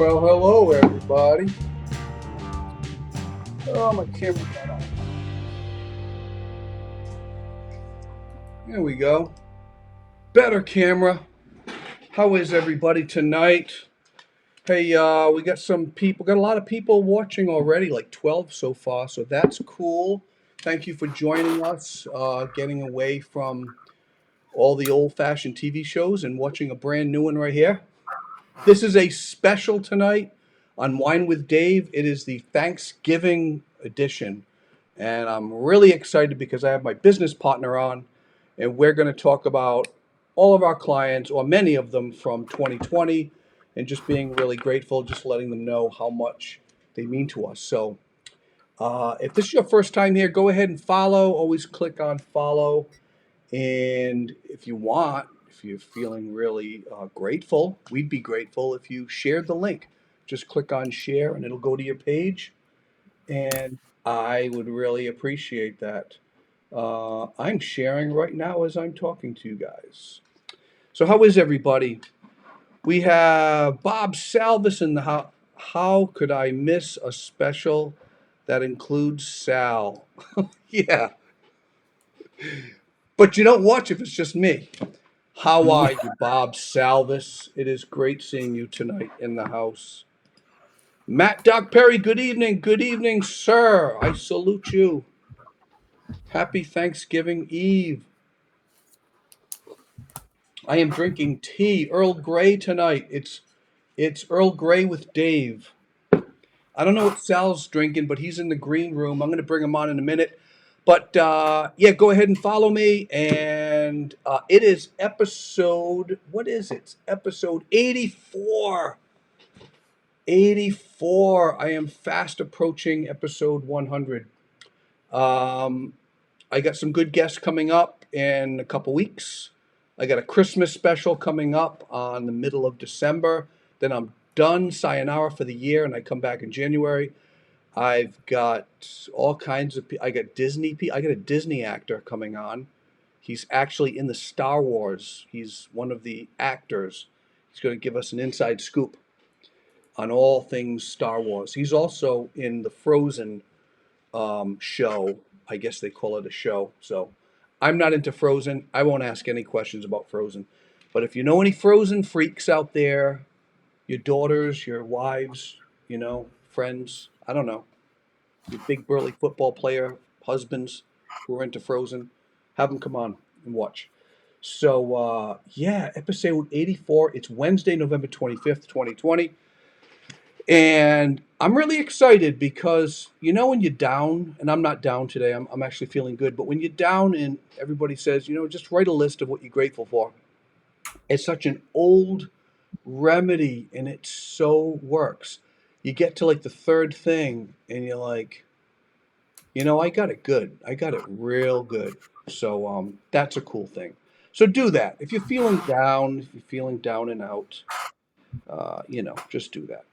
Well, hello everybody. Oh, my camera got off. There we go. Better camera. How is everybody tonight? Hey, we got some people. Got a lot of people watching already, like 12 so far. So that's cool. Thank you for joining us. Getting away from all the old-fashioned TV shows and watching a brand new one right here. This is a special tonight on Wine with Dave. It is the Thanksgiving edition. And I'm really excited because I have my business partner on, and we're going to talk about all of our clients, or many of them, from 2020, and just being really grateful, just letting them know how much they mean to us. So, if this is your first time here, go ahead and follow. Always click on follow. And if you want, if you're feeling really grateful, we'd be grateful if you shared the link. Just click on share, and it'll go to your page and I would really appreciate that. I'm sharing right now as I'm talking to you guys. So, how is everybody? We have Bob Salvis in the house. How could I miss a special that includes Sal? Yeah, but you don't watch if it's just me. How are you, Bob Salvis? It is great seeing you tonight in the house. Matt Doc Perry, good evening. Good evening, sir. I salute you. Happy Thanksgiving Eve. I am drinking tea, Earl Grey tonight. It's Earl Grey with Dave. I don't know what Sal's drinking, but he's in the green room. I'm going to bring him on in a minute. But yeah, go ahead and follow me. And it is episode, what is it? Episode 84. 84. I am fast approaching episode 100. Um, I got some good guests coming up in a couple weeks. I got a Christmas special coming up on the middle of December. Then I'm done, sayonara for the year, and I come back in January. I've got all kinds of. I got Disney. I got a Disney actor coming on. He's actually in the Star Wars. He's one of the actors. He's going to give us an inside scoop on all things Star Wars. He's also in the Frozen show. I guess they call it a show. So I'm not into Frozen. I won't ask any questions about Frozen. But if you know any Frozen freaks out there, your daughters, your wives, friends, I don't know, your big burly football player husbands who are into Frozen, have them come on and watch. So yeah, episode 84. It's Wednesday, November 25th, 2020. And I'm really excited because when you're down, and I'm not down today, I'm actually feeling good, but when you're down and everybody says, just write a list of what you're grateful for, it's such an old remedy and it so works. You get to like the third thing and you're like, I got it good. I got it real good. So that's a cool thing. So do that. If you're feeling down, if you're feeling down and out, just do that.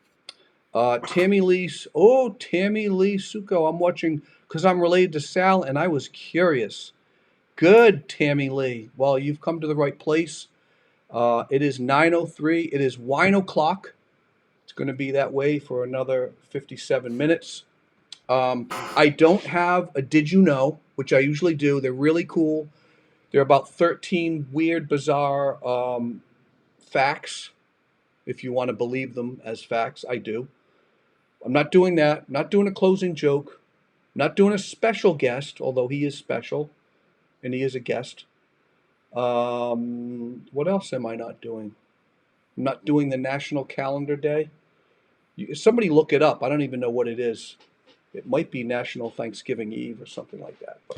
Tammy Lee Suko. I'm watching because I'm related to Sal, and I was curious. Good, Tammy Lee. Well, you've come to the right place. It is 9:03. It is wine o'clock. It's going to be that way for another 57 minutes. I don't have a Did You Know, which I usually do. They're really cool. They're about 13 weird, bizarre facts, if you want to believe them as facts. I do. I'm not doing that. I'm not doing a closing joke. I'm not doing a special guest, although he is special and he is a guest. What else am I not doing? I'm not doing the National Calendar Day. Somebody look it up. I don't even know what it is. It might be National Thanksgiving Eve or something like that. But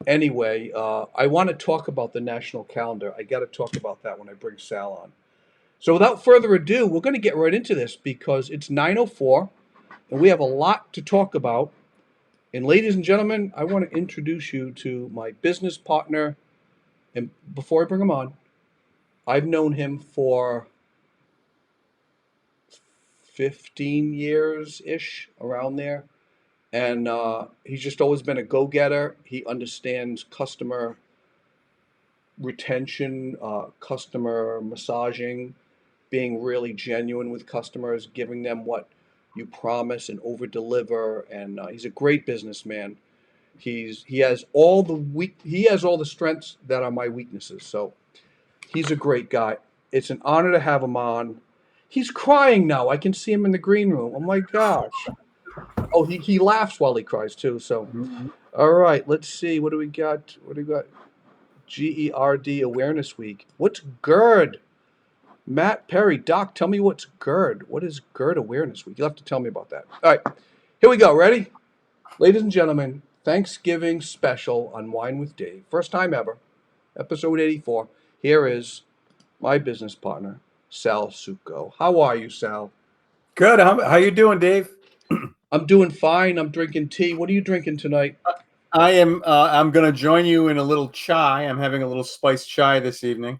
anyway, I want to talk about the national calendar. I got to talk about that when I bring Sal on. So without further ado, we're going to get right into this because it's 9:04 and we have a lot to talk about. And ladies and gentlemen, I want to introduce you to my business partner. And before I bring him on, I've known him for 15 years ish, around there. And he's just always been a go-getter. He understands customer retention, customer massaging, being really genuine with customers, giving them what you promise and over deliver. And he's a great businessman. He has all the strengths that are my weaknesses. So he's a great guy. It's an honor to have him on. He's crying now. I can see him in the green room. Oh my gosh. Oh, he laughs while he cries too. So, Mhm. all right, let's see. What do we got? What do we got? GERD Awareness Week. What's GERD? Matt Perry, Doc, tell me what's GERD. What is GERD Awareness Week? You'll have to tell me about that. All right, here we go. Ready? Ladies and gentlemen, Thanksgiving special on Wine with Dave. First time ever, episode 84. Here is my business partner, Sal Sauco. How are you, Sal? Good. How you doing, Dave? I'm doing fine. I'm drinking tea. What are you drinking tonight? I am. I'm going to join you in a little chai. I'm having a little spiced chai this evening.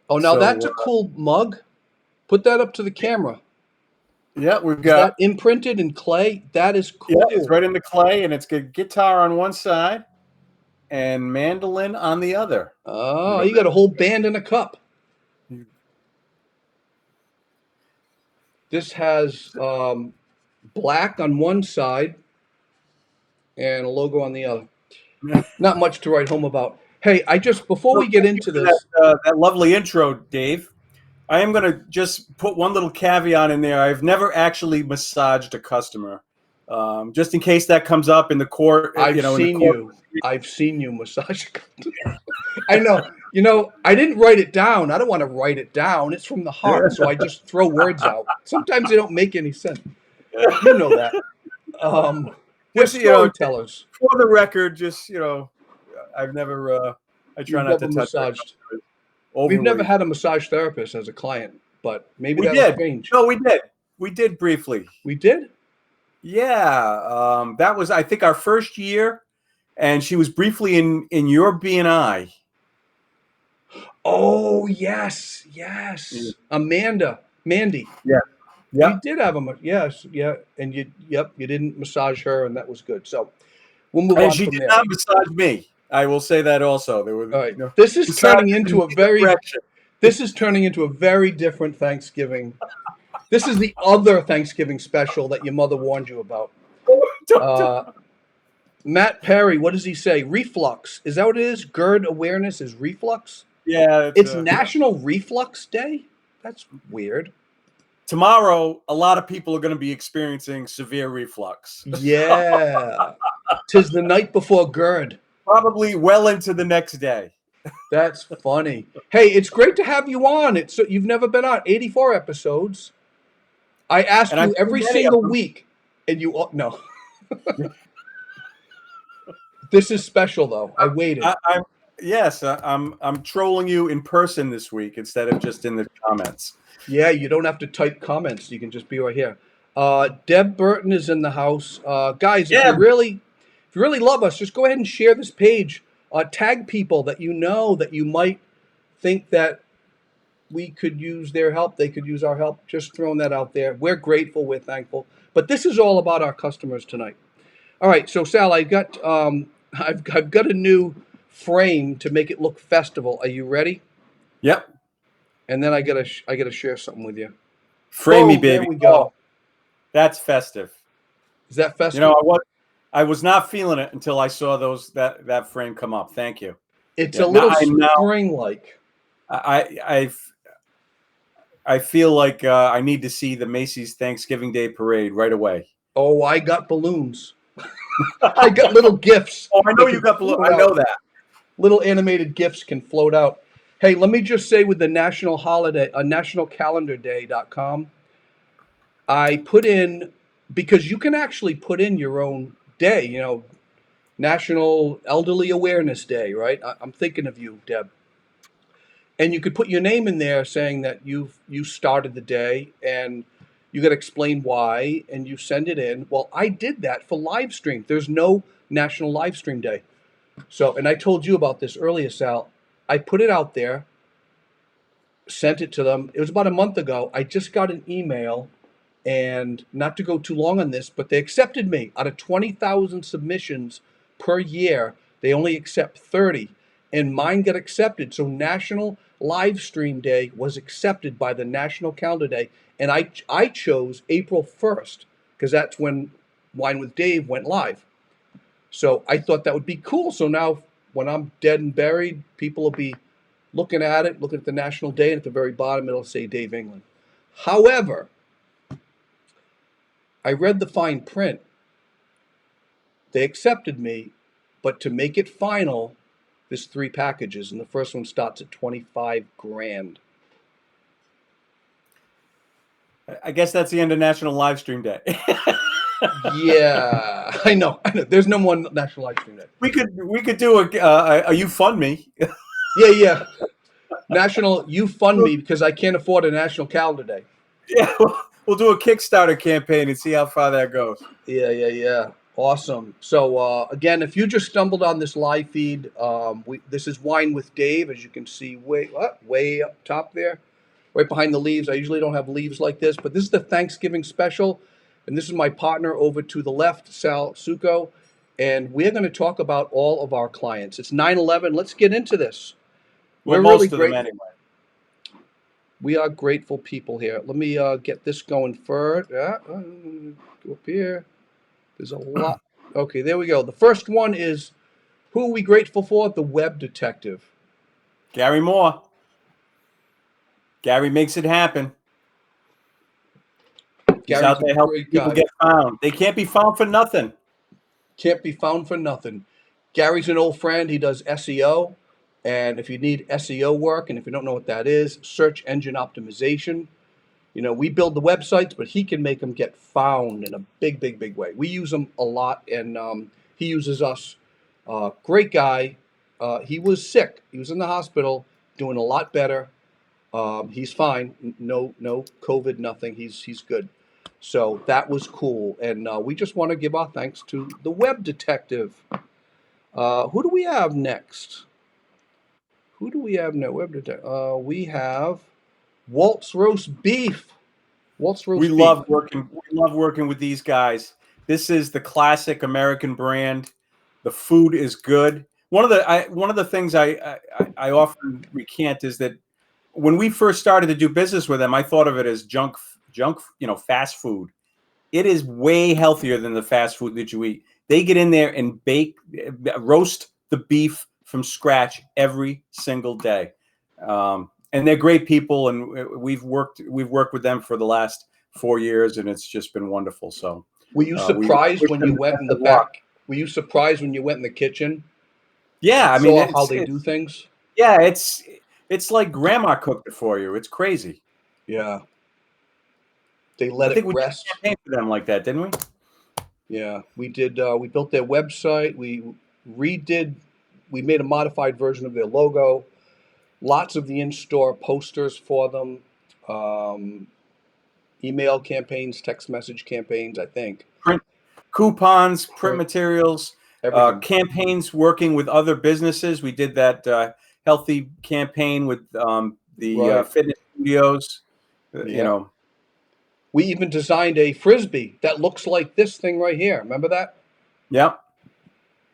Oh, now that's So a cool mug. Put that up to the camera. yeah, we've Is that got imprinted in clay? That is it's cool. right in the clay, and it's got guitar on one side and mandolin on the other. You Oh, know you got a whole band in a cup. that? This has black on one side and a logo on the other. Not much to write home about. Hey, before Well, we get thank you into for that this, that lovely intro, Dave. I am going to just put one little caveat in there. I've never actually massaged a customer, just in case that comes up in the court. I've In the seen court. you. I've seen you massage. I know. I didn't write it down. I don't want to write it down. It's from the heart, so I just throw words out. Sometimes they don't make any sense. You know that. We're Just storytellers. for the record, just I've never. I try You've not never to touch our massaged. customers We've never overly. had a massage therapist as a client, but maybe We that'll did. change. No, we did. We did briefly. We did? Yeah, that was I think our first year, and she was briefly in your BNI. Oh, yes, yes. Mandy. Yeah. We Yeah. did have yes, yeah, and you didn't massage her, and that was good. So we'll move And on she from did there. not massage me. I will say that also. There were All right, this is turning massages in into a either very, direction. this is turning into a very different Thanksgiving. This is the other Thanksgiving special that your mother warned you about. Uh, Matt Perry, what does he say? Reflux. Is that what it is? GERD awareness is reflux? Yeah, it's It's National Reflux Day? That's weird. tomorrow. A lot of people are going to be experiencing severe reflux, Yeah. Tis the night before GERD. probably well into the next day. That's funny. Hey, it's great to have you on. You've never been on 84 episodes. I ask And I've you seen every many of single them. week, and no. This is special though. I waited. I'm yes, I'm trolling you in person this week instead of just in the comments. Yeah, you don't have to type comments. You can just be right here. Deb Burton is in the house. Guys, Yeah, if you really love us, just go ahead and share this page. Tag people that you know that you might think that we could use their help. They could use our help. Just throwing that out there. We're grateful. We're thankful. But this is all about our customers tonight. All right, so Sal, I've got a new frame to make it look festival. Are you ready? yep. And then I gotta share something with you. Frame me, Boom! There baby. we Oh, go. that's festive. Is that You know, festive? I was not feeling it until I saw that frame come up. Thank you. It's Yeah. a little spring-like. I I feel like I need to see the Macy's Thanksgiving Day Parade right away. Oh, I got balloons. I got little gifts. Oh, I know They you can got float I know out. that. Little animated gifts can float out. Hey, let me just say with the national holiday, nationalcalendarday.com, I put in, because you can actually put in your own day, National Elderly Awareness Day, right? I'm thinking of you, Deb. And you could put your name in there saying that you started the day, and you got to explain why, and you send it in. Well, I did that for live stream. There's no National Live Stream Day. So, and I told you about this earlier, Sal. I put it out there, sent it to them. It was about a month ago. I just got an email, and not to go too long on this, but they accepted me. Out of 20,000 submissions per year, they only accept 30, and mine got accepted. So National live stream day was accepted by the National Calendar Day, and I chose April 1st because that's when Wine with Dave went live. So I thought that would be cool. So now when I'm dead and buried, people will be looking at the National Day, and at the very bottom it'll say Dave Englund. However, I read the fine print. They accepted me, but to make it final, there's three packages, and the first one starts at 25 grand. I guess that's the end of National Live Stream Day. Yeah, I know. There's no more National Live Stream Day. We could do a you fund me. Yeah. National, you fund me because I can't afford a National Calendar Day. Yeah, we'll do a Kickstarter campaign and see how far that goes. Yeah. Awesome. So again, if you just stumbled on this live feed, this is Wine with Dave, as you can see way up top there, right behind the leaves. I usually don't have leaves like this, but this is the Thanksgiving special, and this is my partner over to the left, Sal Sauco, and we're going to talk about all of our clients. It's 9/11. Let's get into this. Well, We're really most of them grateful. anyway. We are grateful people here. Let me get this going first. Go up here. There's a lot. Okay, there we go. The first one is, who are we grateful for? The web detective. Gary Moore. Gary makes it happen. He's Gary's out a there helping great people guy. get found. They can't be found for nothing. Can't be found for nothing. Gary's an old friend. He does SEO. And if you need SEO work, and if you don't know what that is, search engine optimization. We build the websites, but he can make them get found in a big way. We use him a lot, and he uses us. Great guy. He was sick. He was in the hospital, doing a lot better. He's fine. No COVID, nothing. He's good. So that was cool, and we just want to give our thanks to the web detective. Who do we have next? Who do we have next? Web detective. We have Walt's roast beef. Walt's We roast beef. love working. We love working with these guys. This is the classic American brand. The food is good. One of the things I often recant is that when we first started to do business with them, I thought of it as junk, fast food. It is way healthier than the fast food that you eat. They get in there and roast the beef from scratch every single day, and they're great people. And we've worked with them for the last 4 years, and it's just been wonderful. So Were you we surprised wish when you them the went best in the of luck. back? Were you surprised when you went in the kitchen Yeah, and I mean saw how it's they do it's things? yeah, it's like grandma cooked it for you. It's crazy. Yeah, they let I it think we did rest. a campaign for them like that, didn't we? Yeah, we did. We built their website. We redid. We made a modified version of their logo. Lots of the in-store posters for them. Um, Email campaigns, text message campaigns. I think Print coupons, print print materials, everything. campaigns working with other businesses. We did that healthy campaign with the Right. fitness studios. You Yeah. know, We even designed a frisbee that looks like this thing right here. Remember that? yeah.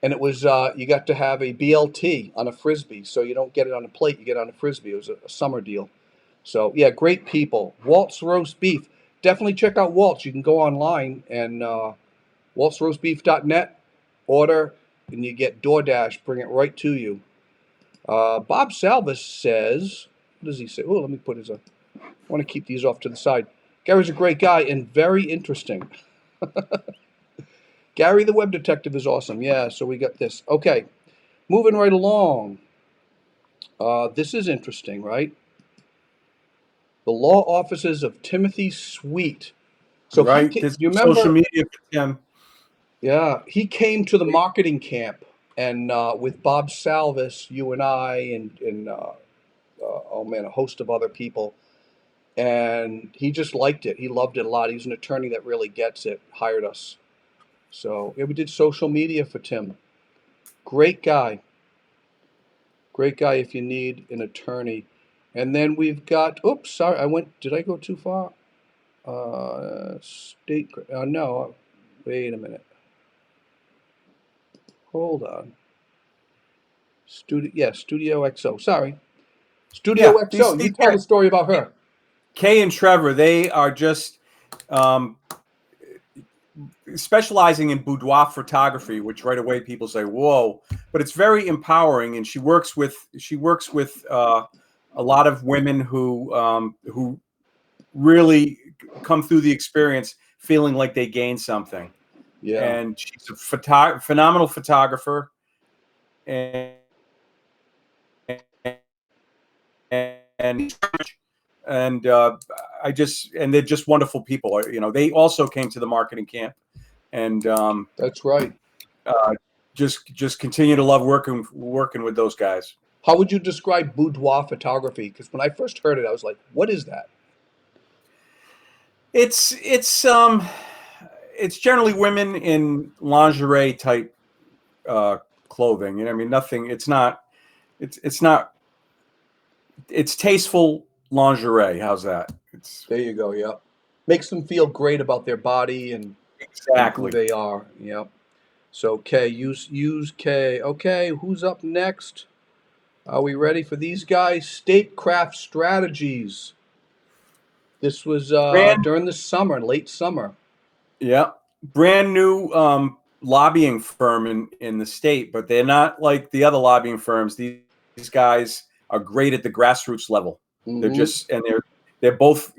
And it was you got to have a BLT on a frisbee, so you don't get it on a plate. You get it on a frisbee. It was a summer deal. So yeah, great people. Walt's roast beef. Definitely check out Walt's. You can go online and waltzroastbeef.net, order, and you get DoorDash. Bring it right to you. Bob Salvis says, what does he say? Oh, let me put his. I want to keep these off to the side. Gary's a great guy and very interesting. Gary the web detective is awesome. Yeah, so we got this. Okay, moving right along. This is interesting, right? The law offices of Timothy Sweet. So Right. do There's you social remember? media for Tim. Yeah, he came to the marketing camp and with Bob Salvis, you and I, and oh man, a host of other people, and he just liked it. He loved it a lot. He's an attorney that really gets it. Hired us, so yeah, we did social media for Tim. Great guy. Great guy if you need an attorney. And then we've got, oops, sorry, did I go too far? No, wait a minute. Hold on. Studio XO, sorry. Studio Yeah, XO. You these tell guys, the story about her. Kay and Trevor, they are just um, specializing in boudoir photography, which right away people say, "Whoa!" But it's very empowering, and she works with a lot of women who really come through the experience feeling like they gained something. Yeah, And she's a phenomenal photographer, and and and I just and they're just wonderful people. You know, they also came to the marketing camp, and that's right. uh, just continue to love working with those guys. How would you describe boudoir photography? Because when I first heard it, I was like, "What is that?" It's it's um it's generally women in lingerie type uh, clothing. You know, I mean, nothing. It's not. It's tasteful lingerie. How's that? It's There you go. Yeah, makes them feel great about their body and who exactly. they are. Yeah. So K, use K. Okay, who's up next? Are we ready for these guys? Statecraft Strategies. This was Brand during the summer, late summer. Yeah, brand new lobbying firm in the state, but they're not like the other lobbying firms. These guys are great at the grassroots level. They're Hmm. just and they're both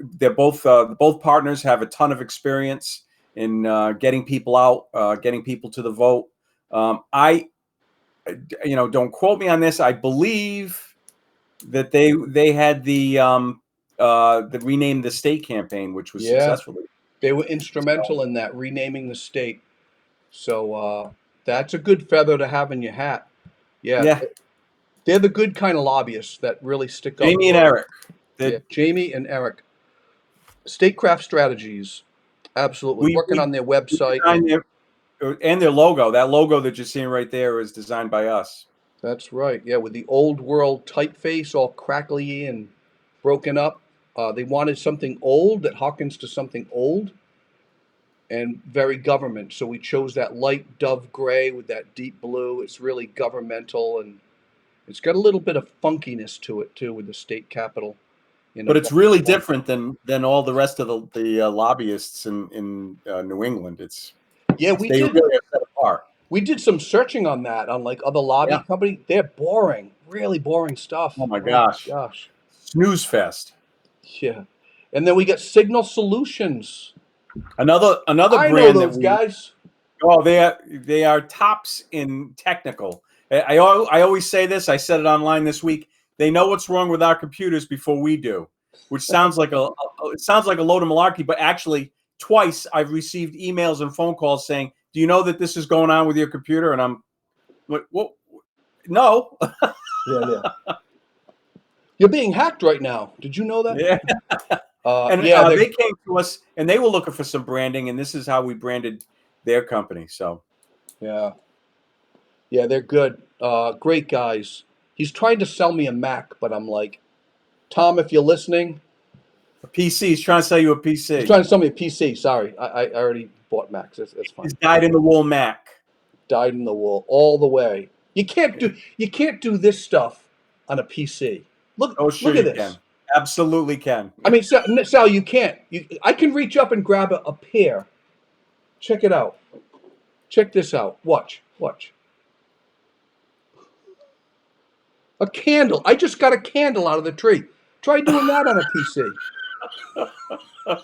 partners have a ton of experience in getting people out, getting people to the vote. I don't quote me on this. I believe that they had the rename the state campaign, which was Yeah, successful. they were instrumental in that, renaming the state. So that's a good feather to have in your hat. Yeah, Yeah, they're the good kind of lobbyists that really stick up Jamie and for, Eric. yeah, That Jamie and Eric. Statecraft Strategies. Absolutely. we Working we on their we website, designed and their logo. That logo that you're seeing right there is designed by us. that's right. Yeah, with the old world typeface all crackly and broken up. They wanted something old that harkens to something old and very government. So we chose that light dove gray with that deep blue. It's really governmental, and it's got a little bit of funkiness to it too with the state capitol in a But it's white really font. different than all the rest of the lobbyists in New England. Yeah, They really are set apart. we did some searching on that on like other lobby Yeah. company. They're boring, really boring Oh stuff. my Oh my gosh. gosh. Snooze fest. Yeah. And then we got Signal Solutions. Another I know brand that those we guys. oh they are tops in technical. I always say this. I said it online this week. They know what's wrong with our computers before we do, which sounds like it sounds like a load of malarkey. But actually, twice I've received emails and phone calls saying, "Do you know that this is going on with your computer?" And I'm like, "Well, no." Yeah, yeah. You're being hacked right now. Did you know that? Yeah. And Yeah, they came to us and they were looking for some branding, and this is how we branded their company. So yeah, yeah, they're good. Great guys. He's trying to sell me a Mac, but I'm like, Tom, if you're listening, a PC. He's trying to sell you a he's PC. trying to sell me a PC. Sorry, I already bought Macs. That's fine. He's dyed in the wool Mac. Dyed in the wool all the way. You can't do this stuff on a PC. Look Oh, sure look at you this. can. Absolutely can. I mean, Sal, you can't. I can reach up and grab a pear. Check it out. Check this out. Watch. Watch. A candle. I just got a candle out of the tree. Try doing that on a PC.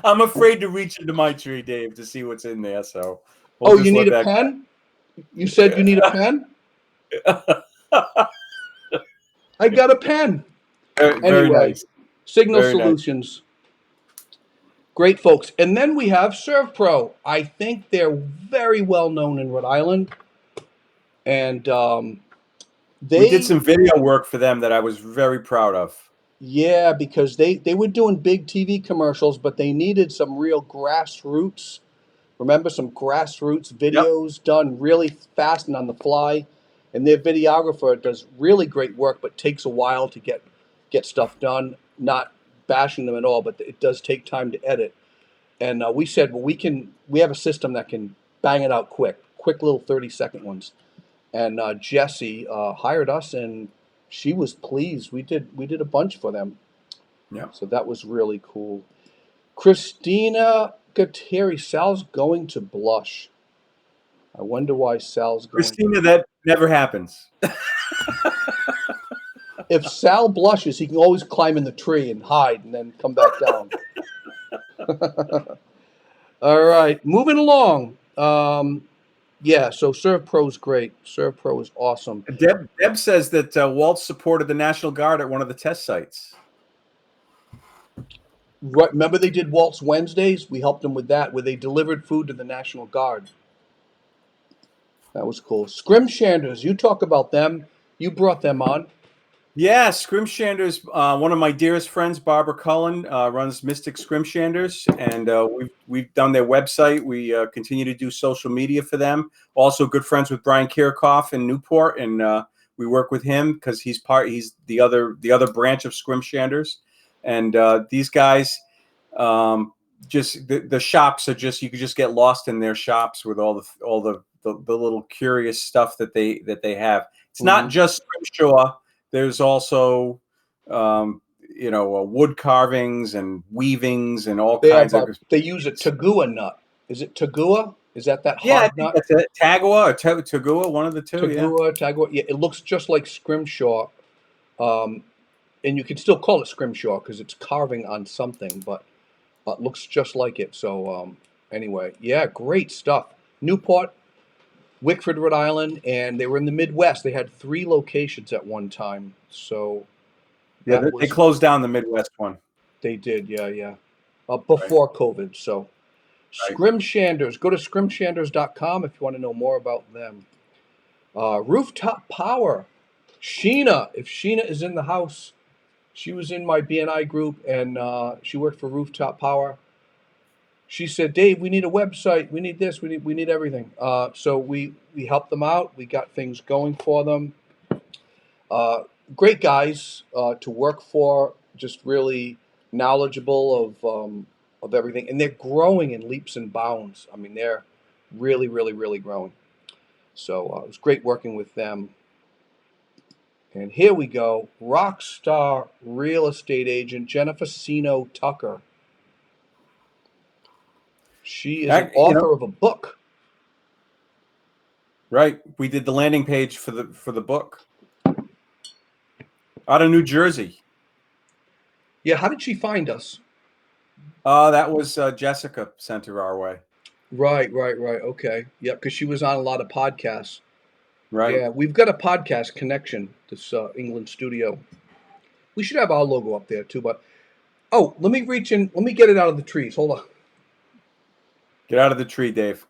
I'm afraid to reach into my tree, Dave, to see what's in there. So we'll Oh, you just need let a that pen? You said you need a pen? go. I got a pen. Very, very Anyway, nice. Signal Very nice. Solutions. Great folks. And then we have ServPro. I think they're very well known in Rhode Island. And We did they, some video work for them that I was very proud of. yeah, because they were doing big TV commercials, but they needed some real grassroots. Remember, some grassroots Yep. videos done really fast and on the fly. And their videographer does really great work, but takes a while to get stuff done. Not bashing them at all, but it does take time to edit. And we said, well, we have a system that can bang it out quick little 30-second ones. And Jesse hired us, and she was pleased. We did a bunch for them, Yeah. so that was really cool. Christina Gatteri, Sal's going to blush. I wonder why Sal's going to. Christina, that never happens. If Sal blushes, he can always climb in the tree and hide and then come back down. All right, moving along. Yeah, so Serve Pro's great. Serve Pro is awesome. Deb says that Walt supported the National Guard at one of the test sites. Right, remember they did Waltz Wednesdays? We helped them with that, where they delivered food to the National Guard. That was cool. Scrimshanders, you talk about them. You brought them on. Yeah, Scrimshanders. One of my dearest friends, Barbara Cullen, runs Mystic Scrimshanders, and we've done their website. We continue to do social media for them. Also, good friends with Brian Kirchhoff in Newport, and we work with him because he's the other branch of Scrimshanders, and these guys. Just the shops are just, you could just get lost in their shops with all the little curious stuff that they have. It's not just Scrimshaw. There's also wood carvings and weavings and all kinds of. They use a tagua nut. Is it tagua? Is that Yeah, I hard think nut? that's it. Tagua or Tagua, one of the two. Yeah. Tagua. Yeah, it looks just like scrimshaw, and you can still call it scrimshaw because it's carving on something, but it looks just like it. So anyway, yeah, great stuff. Newport, Wickford, Rhode Island, and they were in the Midwest. They had 3 locations at one time. So Yeah, that they was closed down the Midwest one. they did, yeah. Before COVID. So Right. Scrimshanders, go to scrimshanders.com if you want to know more about them. Rooftop Power, Sheena. If Sheena is in the house, she was in my BNI group and she worked for Rooftop Power. She said, Dave, we need a website. We need this. We need everything. So we helped them out. We got things going for them. Great guys to work for. Just really knowledgeable of everything, and they're growing in leaps and bounds. I mean, they're really, really, really growing. So it was great working with them. And here we go, rock star real estate agent Jennifer Sino Tucker. She is an author of a book. Right. We did the landing page for the book. Out of New Jersey. Yeah, how did she find us? That was Jessica sent her our way. Right. Okay. Yep, because she was on a lot of podcasts. Right. Yeah, we've got a podcast connection, this Englund studio. We should have our logo up there too, but let me reach in. Let me get it out of the trees. Hold on. Get out of the tree, Dave.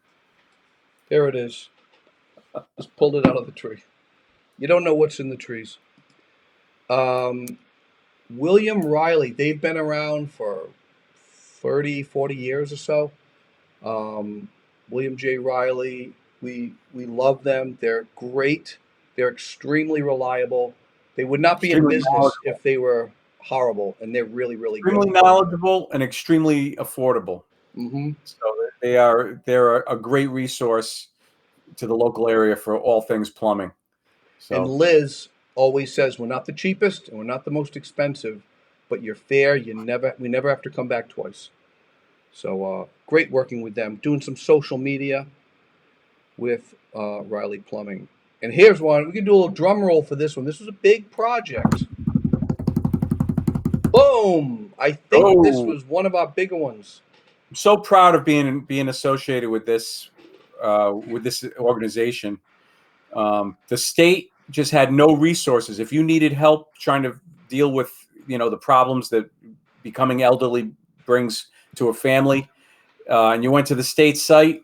There it is. Just pulled it out of the tree. You don't know what's in the trees. William Riley, they've been around for 30, 40 years or so. William J. Riley, we love them. They're great. They're extremely reliable. They would not be in business if they were horrible, and they're really, really good. Extremely knowledgeable and extremely affordable. Mm-hmm. So they're a great resource to the local area for all things plumbing. So. And Liz always says we're not the cheapest and we're not the most expensive, but you're fair. We never have to come back twice. So great working with them. Doing some social media with Riley Plumbing. And here's one. We can do a little drum roll for this one. This was a big project. Boom! I think this was one of our bigger ones. I'm so proud of being associated with this organization. The state just had no resources. If you needed help trying to deal with the problems that becoming elderly brings to a family, and you went to the state site,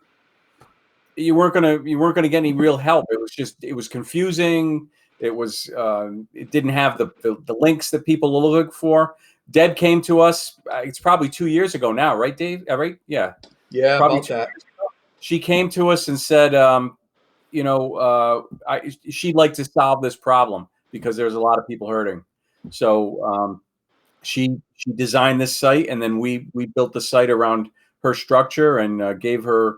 you weren't gonna get any real help. It was confusing. It didn't have the links that people will look for. Deb came to us. It's probably 2 years ago now, right, Dave? Right? Yeah. Yeah, probably about that. She came to us and said, she'd like to solve this problem because there's a lot of people hurting. So she designed this site, and then we built the site around her structure and gave her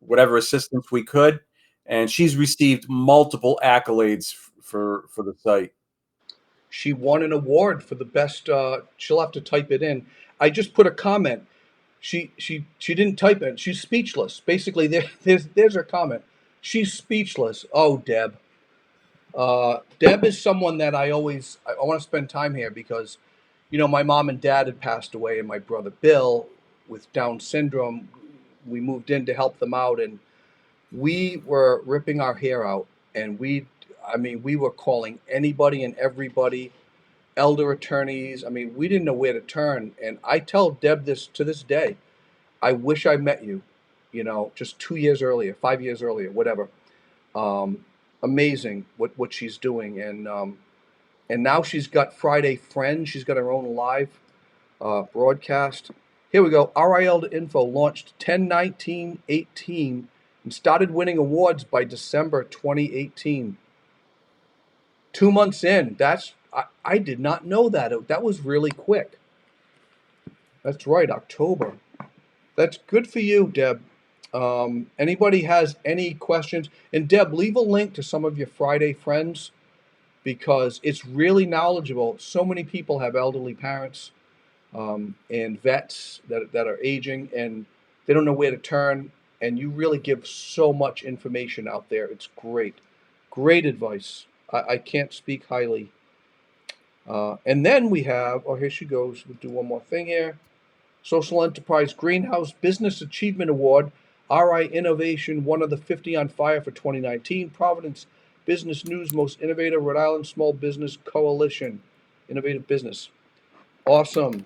whatever assistance we could. And she's received multiple accolades for the site. She won an award for the best. She'll have to type it in. I just put a comment. She didn't type it. She's speechless. Basically, there's her comment. She's speechless. Oh, Deb. Deb is someone that I want to spend time here because, my mom and dad had passed away, and my brother Bill with Down syndrome. We moved in to help them out, and we were ripping our hair out, and we were calling anybody and everybody, elder attorneys. I mean, we didn't know where to turn, and I tell Deb this to this day. I wish I met you, just 2 years earlier, 5 years earlier, whatever. Um, Amazing what she's doing, and now she's got Friday Friends. She's got her own live broadcast. Here we go. RIL to Info launched 10/19/18 and started winning awards by December 2018. 2 months in. I did not know that. That was really quick. That's right, October. That's good for you, Deb. Anybody has any questions? And Deb, leave a link to some of your Friday Friends because it's really knowledgeable. So many people have elderly parents and vets that are aging and they don't know where to turn. And you really give so much information out there. It's great. Great advice. I can't speak highly. And then we have, oh, here she goes. We'll do one more thing here. Social Enterprise Greenhouse Business Achievement Award, RI Innovation, one of the 50 on fire for 2019. Providence Business News Most Innovative Rhode Island Small Business Coalition. Innovative Business. Awesome.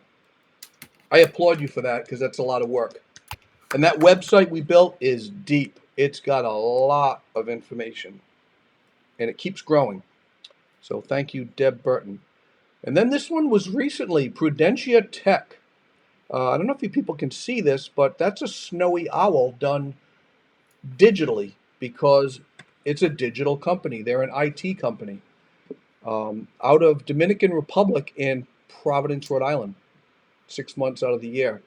I applaud you for that because that's a lot of work. And that website we built is deep. It's got a lot of information. And it keeps growing. So thank you, Deb Burton. And then this one was recently, Prudentia Tech. I don't know if you people can see this, but that's a snowy owl done digitally because it's a digital company. They're an IT company out of Dominican Republic in Providence, Rhode Island, 6 months out of the year.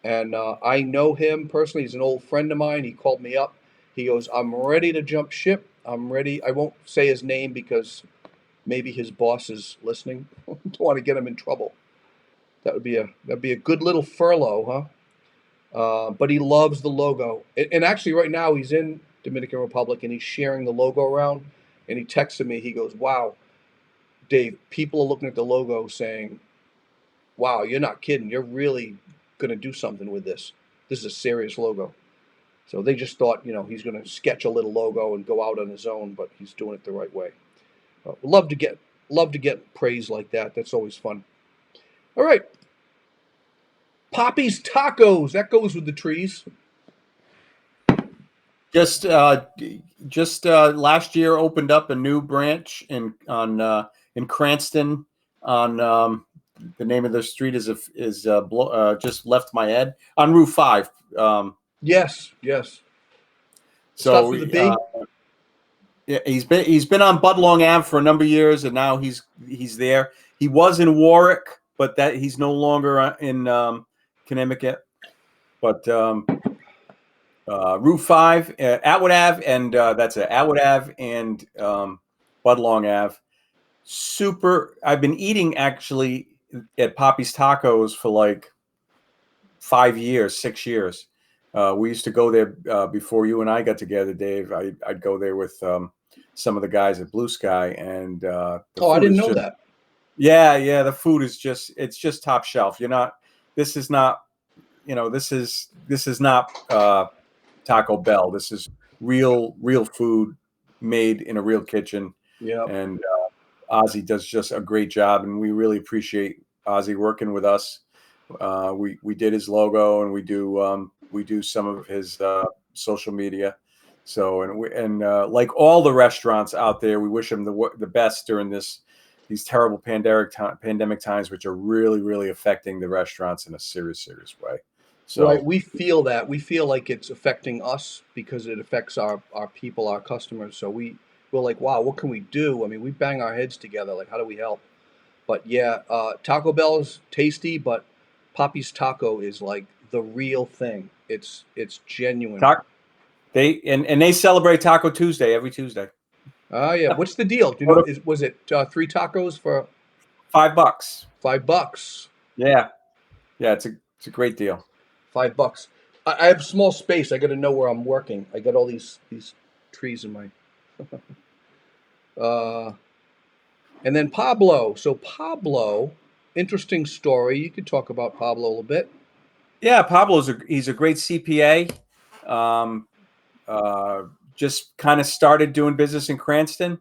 And I know him personally. He's an old friend of mine. He called me up. He goes, I'm ready to jump ship. I'm ready. I won't say his name because maybe his boss is listening. Don't want to get him in trouble. That'd be a good little furlough, huh? But he loves the logo, and actually, right now he's in Dominican Republic and he's sharing the logo around. And he texted me. He goes, "Wow, Dave, people are looking at the logo saying, wow, you're not kidding. You're really going to do something with this. This is a serious logo." So they just thought, he's going to sketch a little logo and go out on his own, but he's doing it the right way. Love to get praise like that. That's always fun. All right. Poppy's Tacos. That goes with the trees. Just last year opened up a new branch in Cranston. On the name of the street is just left my head, on Route 5. Yes. So Starts with a B. Yeah, he's been on Budlong Ave for a number of years, and now he's there. He was in Warwick, but that he's no longer in Connecticut. But Route 5, Atwood Ave, and that's it. Atwood Ave and Budlong Ave. Super. I've been eating actually at Poppy's Tacos for like 5 years, 6 years. We used to go there before you and I got together, Dave. I'd go there with some of the guys at Blue Sky, and I didn't know that. Yeah. The food is it's just top shelf. This is not Taco Bell. This is real food made in a real kitchen. Yeah. And Ozzy does just a great job, and we really appreciate Ozzy working with us. We did his logo, and we do some of his social media. So and like all the restaurants out there, we wish him the best during these terrible pandemic times, which are really affecting the restaurants in a serious way. So Right, we feel that. We feel like it's affecting us because it affects our people, our customers. So we're like, wow, what can we do? I mean, we bang our heads together. Like, how do we help? But yeah, Taco Bell is tasty, but Poppy's Taco is like the real thing. It's genuine. they celebrate Taco Tuesday every Tuesday. Oh yeah. What's the deal? Do you know? Was it three tacos for $5. $5? Yeah, yeah, it's a great deal. $5. I have small space. I got to know where I'm working. I got all these trees in my. Uh, and then Pablo. So Pablo, interesting story. You could talk about Pablo a little bit. Yeah, he's a great CPA. Um, uh, just kind of started doing business in Cranston.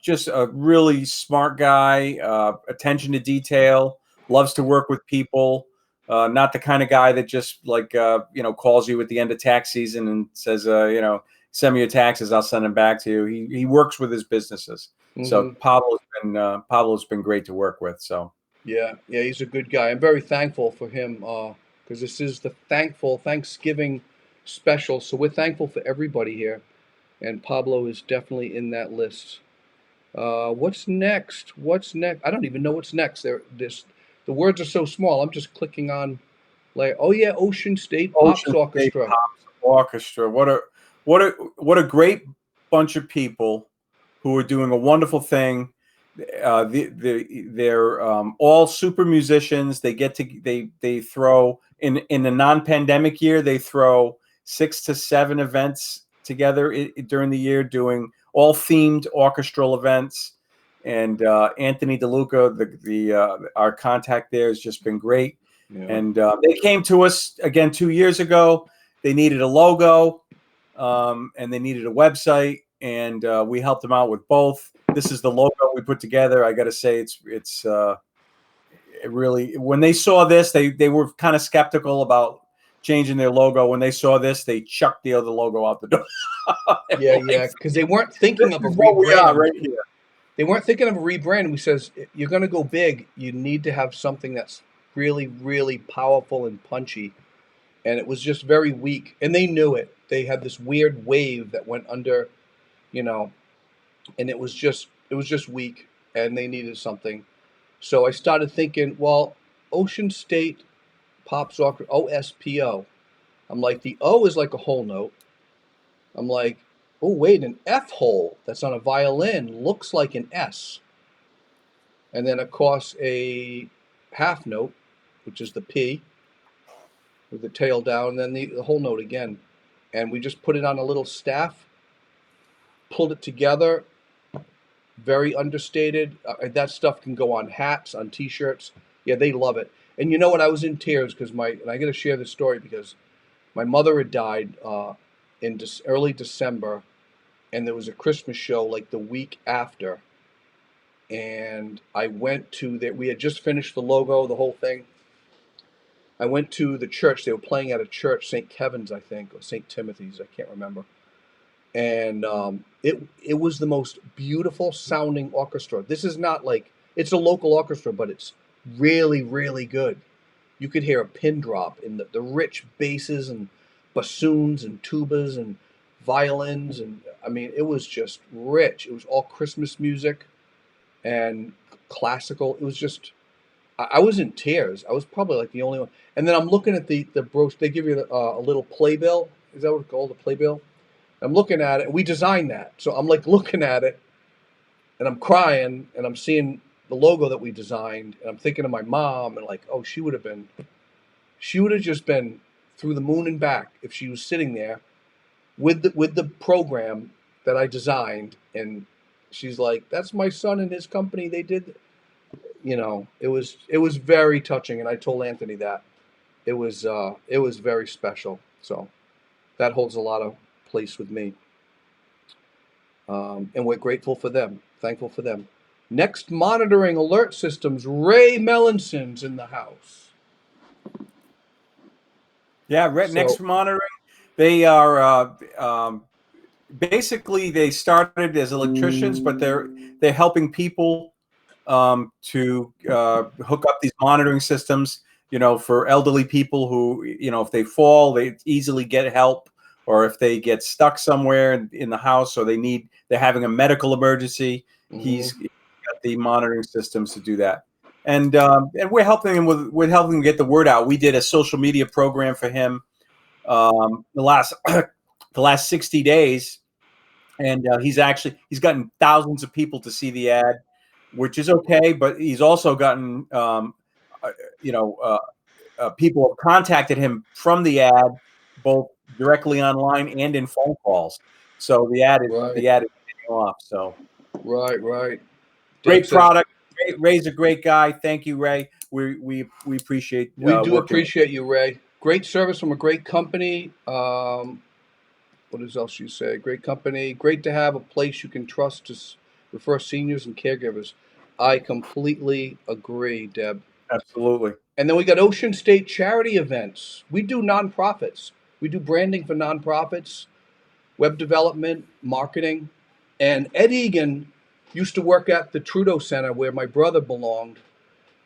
Just a really smart guy, attention to detail, loves to work with people. Not the kind of guy that just like calls you at the end of tax season and says, send me your taxes, I'll send them back to you. He works with his businesses. So Hmm. Pablo's been great to work with. So Yeah, yeah, he's a good guy. I'm very thankful for him because this is the thankful Thanksgiving special. So we're thankful for everybody here, and Pablo is definitely in that list. What's next? What's next? I don't even know what's next. The words are so small. I'm just clicking on like, oh yeah, Ocean State Pops Ocean State Orchestra. Pops Orchestra. What a great bunch of people who are doing a wonderful thing. They're all super musicians. They throw in the non-pandemic year. They throw 6 to 7 events together during the year, doing all themed orchestral events. And Anthony DeLuca, our contact there, has just been great. Yeah, And they came to us again 2 years ago. They needed a logo, and they needed a website, and we helped them out with both. This is the logo we put together. I got to say, it really, when they saw this, they were kind of skeptical about changing their logo. When they saw this, they chucked the other logo out the door. yeah, Like, yeah. Because they weren't this thinking of a is what we are rebrand. right here. They weren't thinking of a rebrand. We says you're going to go big. You need to have something that's really, really powerful and punchy. And it was just very weak. And they knew it. They had this weird wave that went under, you know, and it was just weak. And they needed something. So I started thinking, well, Ocean State Pop Soccer OSPO. I'm like, the O is like a whole note. I'm like, oh wait, an F hole that's on a violin looks like an S. And then of course a half note, which is the P with the tail down, and then the whole note again. And we just put it on a little staff, pulled it together, very understated. That stuff can go on hats, on T-shirts. Yeah, they love it. And you know what? I was in tears because and I got to share this story because my mother had died in early December, and there was a Christmas show like the week after. And I went to that. We had just finished the logo, the whole thing. I went to the church. They were playing at a church, St. Kevin's, I think, or St. Timothy's. I can't remember. And it was the most beautiful sounding orchestra. This is not like it's a local orchestra, but it's really, really good. You could hear a pin drop in the rich basses and bassoons and tubas and violins, and I mean it was just rich. It was all Christmas music and classical. It was just I was in tears. I was probably like the only one. And then I'm looking at the brooch. They give you a little playbill. Is that what it's called? A playbill? I'm looking at it. We designed that, so I'm like looking at it, and I'm crying, and I'm seeing the logo that we designed, and I'm thinking of my mom, and like, oh, she would have just been through the moon and back if she was sitting there with the program that I designed, and she's like, that's my son and his company. They did, it was very touching, and I told Anthony that it was very special. So that holds a lot of place with me. And we're grateful for them, thankful for them. Next monitoring alert systems, Ray Mellinson's in the house. Yeah, next So, monitoring. They are basically they started as electricians, but they're helping people to hook up these monitoring systems. For elderly people who, if they fall, they easily get help, or if they get stuck somewhere in the house, or they're having a medical emergency. mhm. He's got the monitoring systems to do that, and we're helping him get the word out. We did a social media program for him the last 60 days, and he's gotten thousands of people to see the ad, which is okay. But he's also gotten uh, you know people have contacted him from the ad, both directly online and in phone calls. So Right, the ad is paying off. So right, right. Deb great says, product. Ray's a great guy. Thank you, Ray. We appreciate we do working with. appreciate you, Ray. Great service from a great company. What else you say? Great company. Great to have a place you can trust to refer seniors and caregivers. I completely agree, Deb. Absolutely. And then we got Ocean State charity events. We do nonprofits. We do branding for nonprofits, web development, marketing. And Ed Egan used to work at the Trudeau Center where my brother belonged.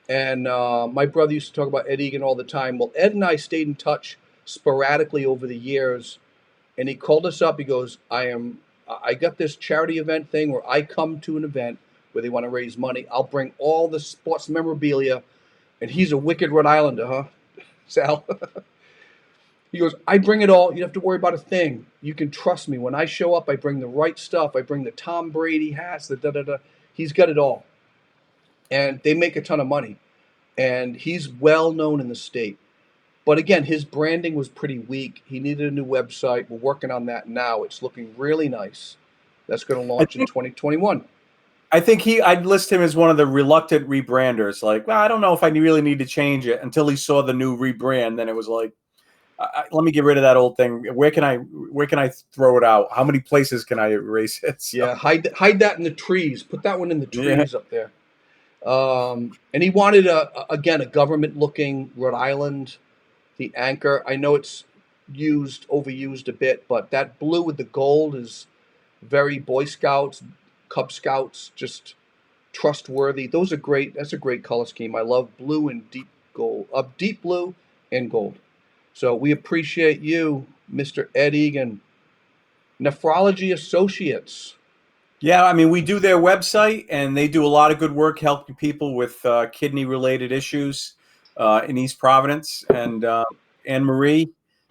And my brother used to talk about Ed Egan all the time. Well, Ed and I stayed in touch sporadically over the years. And he called us up. He goes, I got this charity event thing where I come to an event where they want to raise money. I'll bring all the sports memorabilia. And he's a wicked Rhode Islander, huh, Sal? He goes, I bring it all. You don't have to worry about a thing. You can trust me. When I show up, I bring the right stuff. I bring the Tom Brady hats, the da da da. He's got it all. And they make a ton of money. And he's well known in the state. But again, his branding was pretty weak. He needed a new website. We're working on that now. It's looking really nice. That's going to I launch in think 2021. I think I'd list him as one of the reluctant rebranders. Like, well, I don't know if I really need to change it until he saw the new rebrand. Then it was like, let me get rid of that old thing. Where can I throw it out? How many places can I erase it? So, Yeah, hide that in the trees. Put that one in the yeah. trees up there. And he wanted again a government looking Rhode Island, the anchor. I know it's overused a bit, but that blue with the gold is very Boy Scouts, Cub Scouts, just trustworthy. Those are great. That's a great color scheme. I love blue and deep gold, deep blue and gold. So we appreciate you, Mr. Ed Egan, Nephrology Associates. Yeah, I mean, we do their website, and they do a lot of good work helping people with kidney-related issues in East Providence. And Anne Marie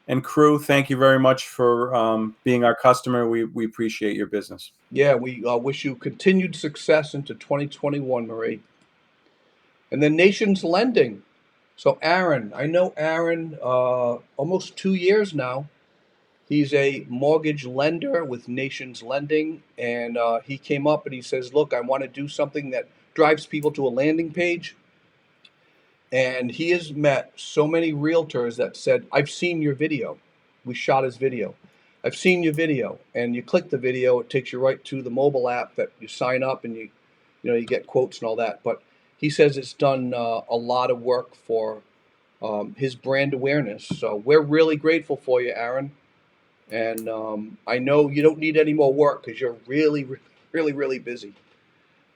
and crew, thank you very much for being our customer. We appreciate your business. Yeah, we wish you continued success into 2021, Marie. And then Nations Lending. So Aaron, I know Aaron almost 2 years now. He's a mortgage lender with Nations Lending, and he came up and he says, "Look, I want to do something that drives people to a landing page." And he has met so many realtors that said, "I've seen your video. We shot his video. I've seen your video." And you click the video, it takes you right to the mobile app that you sign up and you get quotes and all that. But he says it's done a lot of work for his brand awareness. So we're really grateful for you, Aaron. And I know you don't need any more work because you're really, really, really busy.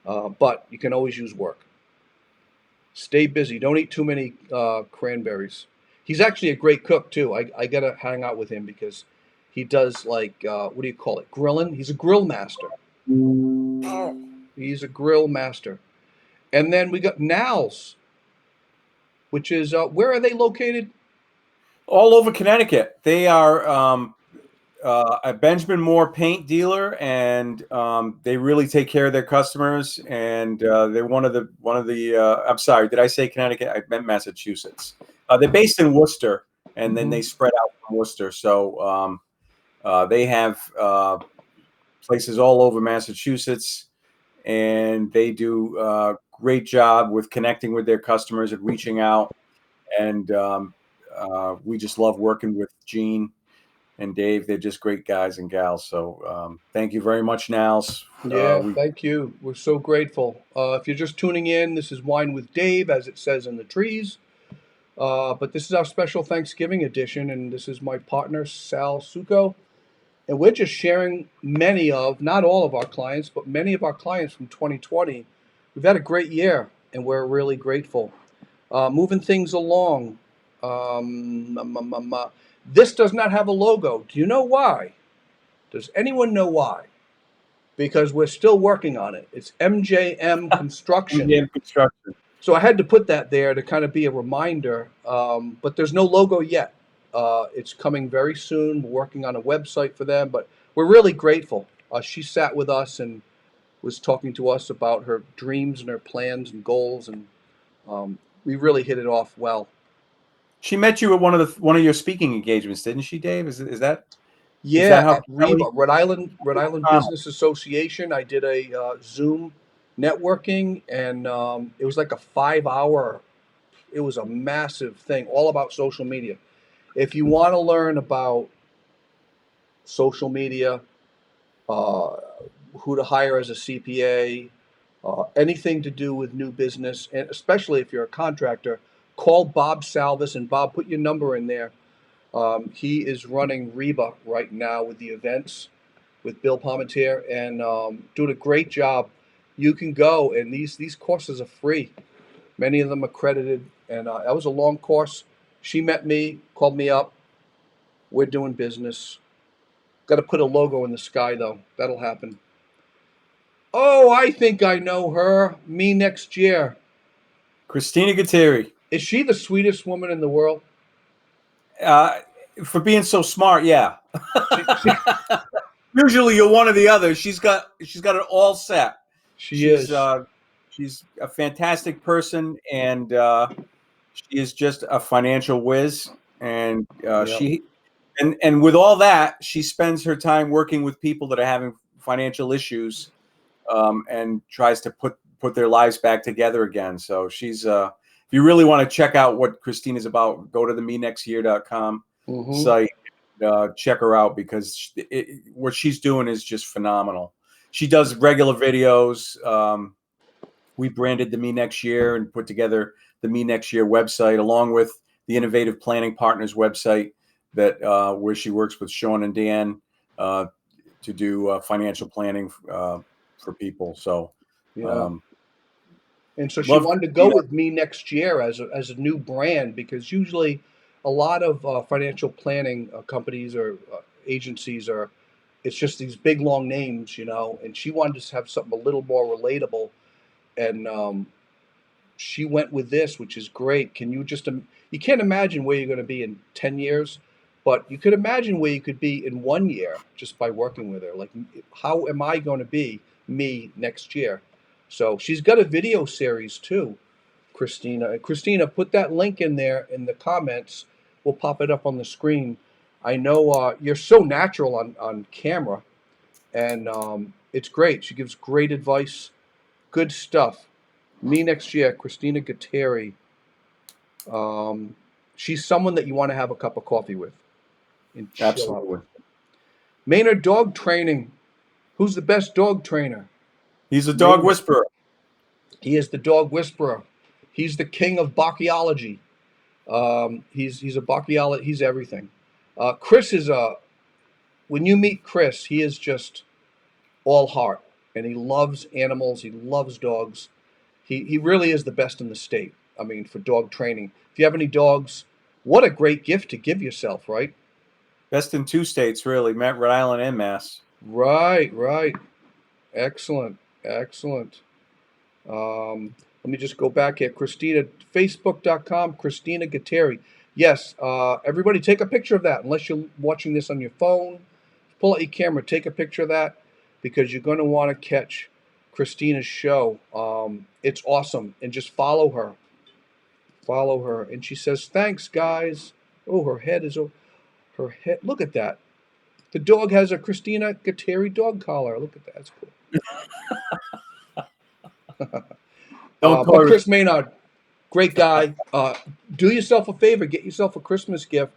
But you can always use work. Stay busy. Don't eat too many cranberries. He's actually a great cook too. I gotta hang out with him because he does like what do you call it? Grilling. He's a grill master. He's a grill master. And then we got Nals, which is where are they located? All over Connecticut, they are a Benjamin Moore paint dealer, and they really take care of their customers. And they're one of the. I'm sorry, did I say Connecticut? I meant Massachusetts. They're based in Worcester, and then they spread out from Worcester. So they have places all over Massachusetts, and they do a great job with connecting with their customers and reaching out. And we just love working with Gene and Dave. They're just great guys and gals. So thank you very much, Nals. Yeah, We thank you. We're so grateful. If you're just tuning in, this is Wine with Dave, as it says in the trees. But this is our special Thanksgiving edition, and this is my partner, Sal Sauco. And we're just sharing not all of our clients, but many of our clients from 2020. We've had a great year, and we're really grateful. Moving things along. This does not have a logo. Do you know why? Does anyone know why? Because we're still working on it. It's MJM Construction. MGM Construction. So I had to put that there to kind of be a reminder. But there's no logo yet. It's coming very soon. We're working on a website for them, but we're really grateful. She sat with us and was talking to us about her dreams and her plans and goals, and we really hit it off well. She met you at one of your speaking engagements, didn't she, Dave? Is Yeah, that how at Kelly? REBA, Rhode Island Um, Business Association, I did a Zoom networking, and it was like a 5 hour. It was a massive thing, all about social media. If you want to learn about social media, uh, who to hire as a CPA, anything to do with new business, and especially if you're a contractor, call Bob Salvis, and Bob, put your number in there. He is running Reba right now with the events with Bill Palmentier, and doing a great job. You can go, and these courses are free. Many of them accredited, and that was a long course. She met me, called me up. We're doing business. Got to put a logo in the sky though. That'll happen. Oh, I think I know her. Me next year. Christina Gutteri. Is she the sweetest woman in the world? Uh, for being so smart, yeah. She Usually you're one or the other. She's got it all set. she She's is. uh, she's a fantastic person, and she is just a financial whiz. And Yep. and with all that, she spends her time working with people that are having financial issues, and tries to put their lives back together again. So she's if you really want to check out what Christine is about, go to the menextyear.com Mm-hmm. site. Check her out because what she's doing is just phenomenal. She does regular videos. We branded the Me Next Year and put together the Me Next Year website along with the Innovative Planning Partners website that where she works with Sean and Dan to do financial planning for people. So Yeah. um, And so she love wanted to go Christina. with me next year as a new brand, because usually a lot of financial planning companies or agencies are, it's just these big long names, and she wanted to have something a little more relatable, and she went with this, which is great. Can you just you can't imagine where you're going to be in 10 years, but you could imagine where you could be in 1 year just by working with her. Like, how am I going to be me next year? So she's got a video series too, Christina. Christina, put that link in there in the comments. We'll pop it up on the screen. I know you're so natural on camera, and it's great. She gives great advice, good stuff. Me next year, Christina Gutteri. Um, she's someone that you want to have a cup of coffee with and chill out Absolutely. with. Maynard Dog Training. Who's the best dog trainer? He's a dog Maynard. whisperer. He is the dog whisperer. He's the king of Bacchiology. He's a Bacchiolo. He's everything. Chris is a. When you meet Chris, he is just all heart, and he loves animals. He loves dogs. He really is the best in the state. I mean, for dog training. If you have any dogs, what a great gift to give yourself, right? Best in two states, really, Rhode Island and Mass. Right, right. Excellent, excellent. Let me just go back here. Christina, Facebook.com, Christina Gutteri. Yes, everybody take a picture of that. Unless you're watching this on your phone, pull out your camera, take a picture of that, because you're going to want to catch Christina's show. It's awesome. And just follow her. Follow her. And she says, thanks, guys. Oh, her head is, her head. Look at that. The dog has a Christina Gutteri dog collar. Look at that. That's cool. Don't But call her. Chris Maynard, great guy. Do yourself a favor, get yourself a Christmas gift,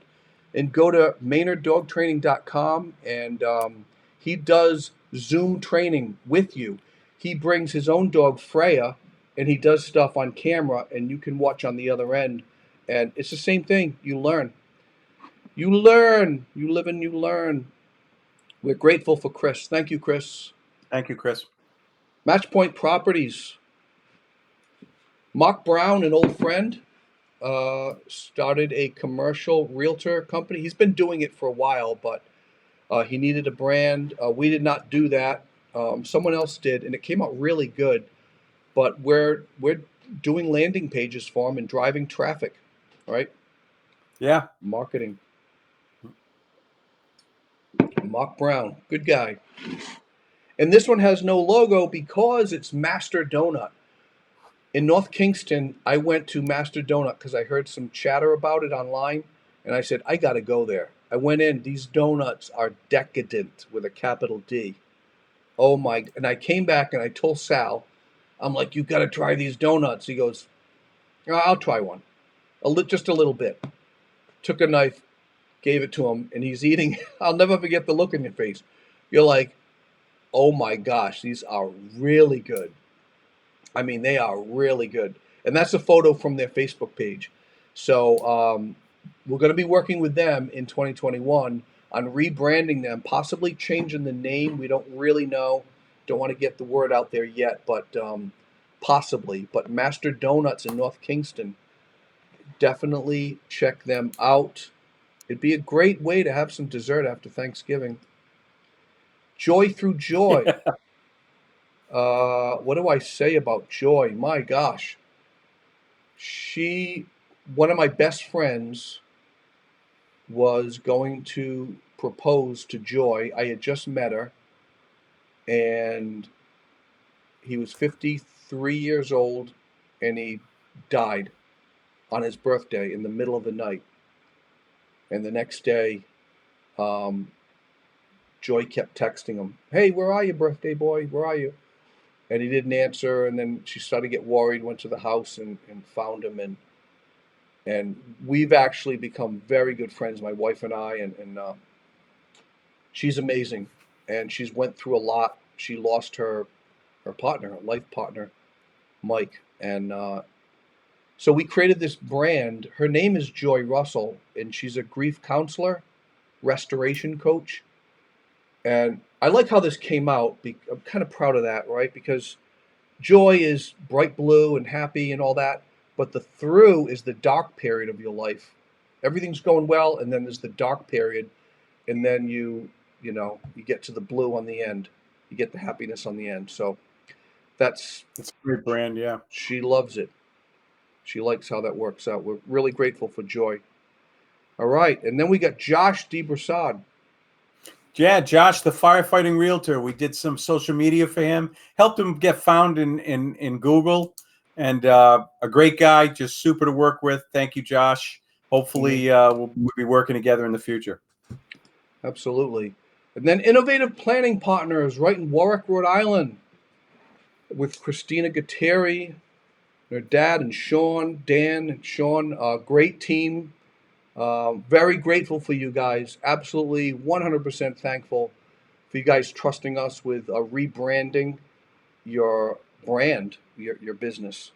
and go to MaynardDogTraining.com, and he does Zoom training with you. He brings his own dog Freya, and he does stuff on camera, and you can watch on the other end. And it's the same thing. You learn. You learn. You live and you learn. We're grateful for Chris. Thank you, Chris. Thank you, Chris. Matchpoint Properties. Mark Brown, an old friend, started a commercial realtor company. He's been doing it for a while, but he needed a brand. We did not do that. Someone else did, and it came out really good. But we're doing landing pages for him and driving traffic, right? Yeah. Marketing. Mark Brown, good guy. And this one has no logo because it's Master Donut. In North Kingston, I went to Master Donut because I heard some chatter about it online, and I said, I got to go there. I went in. These donuts are decadent with a capital D. Oh my! And I came back and I told Sal, I'm like, you got to try these donuts. He goes, I'll try one, just a little bit. Took a knife, gave it to him, and he's eating. I'll never forget the look in your face. You're like, oh my gosh, these are really good. I mean, they are really good. And that's a photo from their Facebook page. So we're going to be working with them in 2021 on rebranding them, possibly changing the name. We don't really know. Don't want to get the word out there yet, but possibly. But Master Donuts in North Kingston, definitely check them out. It'd be a great way to have some dessert after Thanksgiving. Joy through joy. What do I say about Joy? My gosh. She, one of my best friends, was going to propose to Joy. I had just met her, and he was 53 years old, and he died on his birthday in the middle of the night. And the next day, um, Joy kept texting him, "Hey, where are you, birthday boy? Where are you?" And he didn't answer. And then she started to get worried, went to the house and found him. And we've actually become very good friends, my wife and I. And she's amazing. And she's went through a lot. She lost her partner, her life partner, Mike. And so we created this brand. Her name is Joy Russell, and she's a grief counselor, restoration coach. And I like how this came out. I'm kind of proud of that, right? Because joy is bright blue and happy and all that, but the through is the dark period of your life. Everything's going well, and then there's the dark period, and then you get to the blue on the end. You get the happiness on the end. So that's It's a great brand, yeah. she loves it. She likes how that works out. We're really grateful for Joy. All right, and then we got Josh DeBrasad. Yeah, Josh, the firefighting realtor. We did some social media for him, helped him get found in Google, and a great guy, just super to work with. Thank you, Josh. Hopefully, we'll be working together in the future. Absolutely. And then Innovative Planning Partners right in Warwick, Rhode Island, with Christina Gatteri, her dad, and Sean, Dan, and Sean. Great team. Very grateful for you guys. Absolutely 100% thankful for you guys trusting us with rebranding your brand, your business.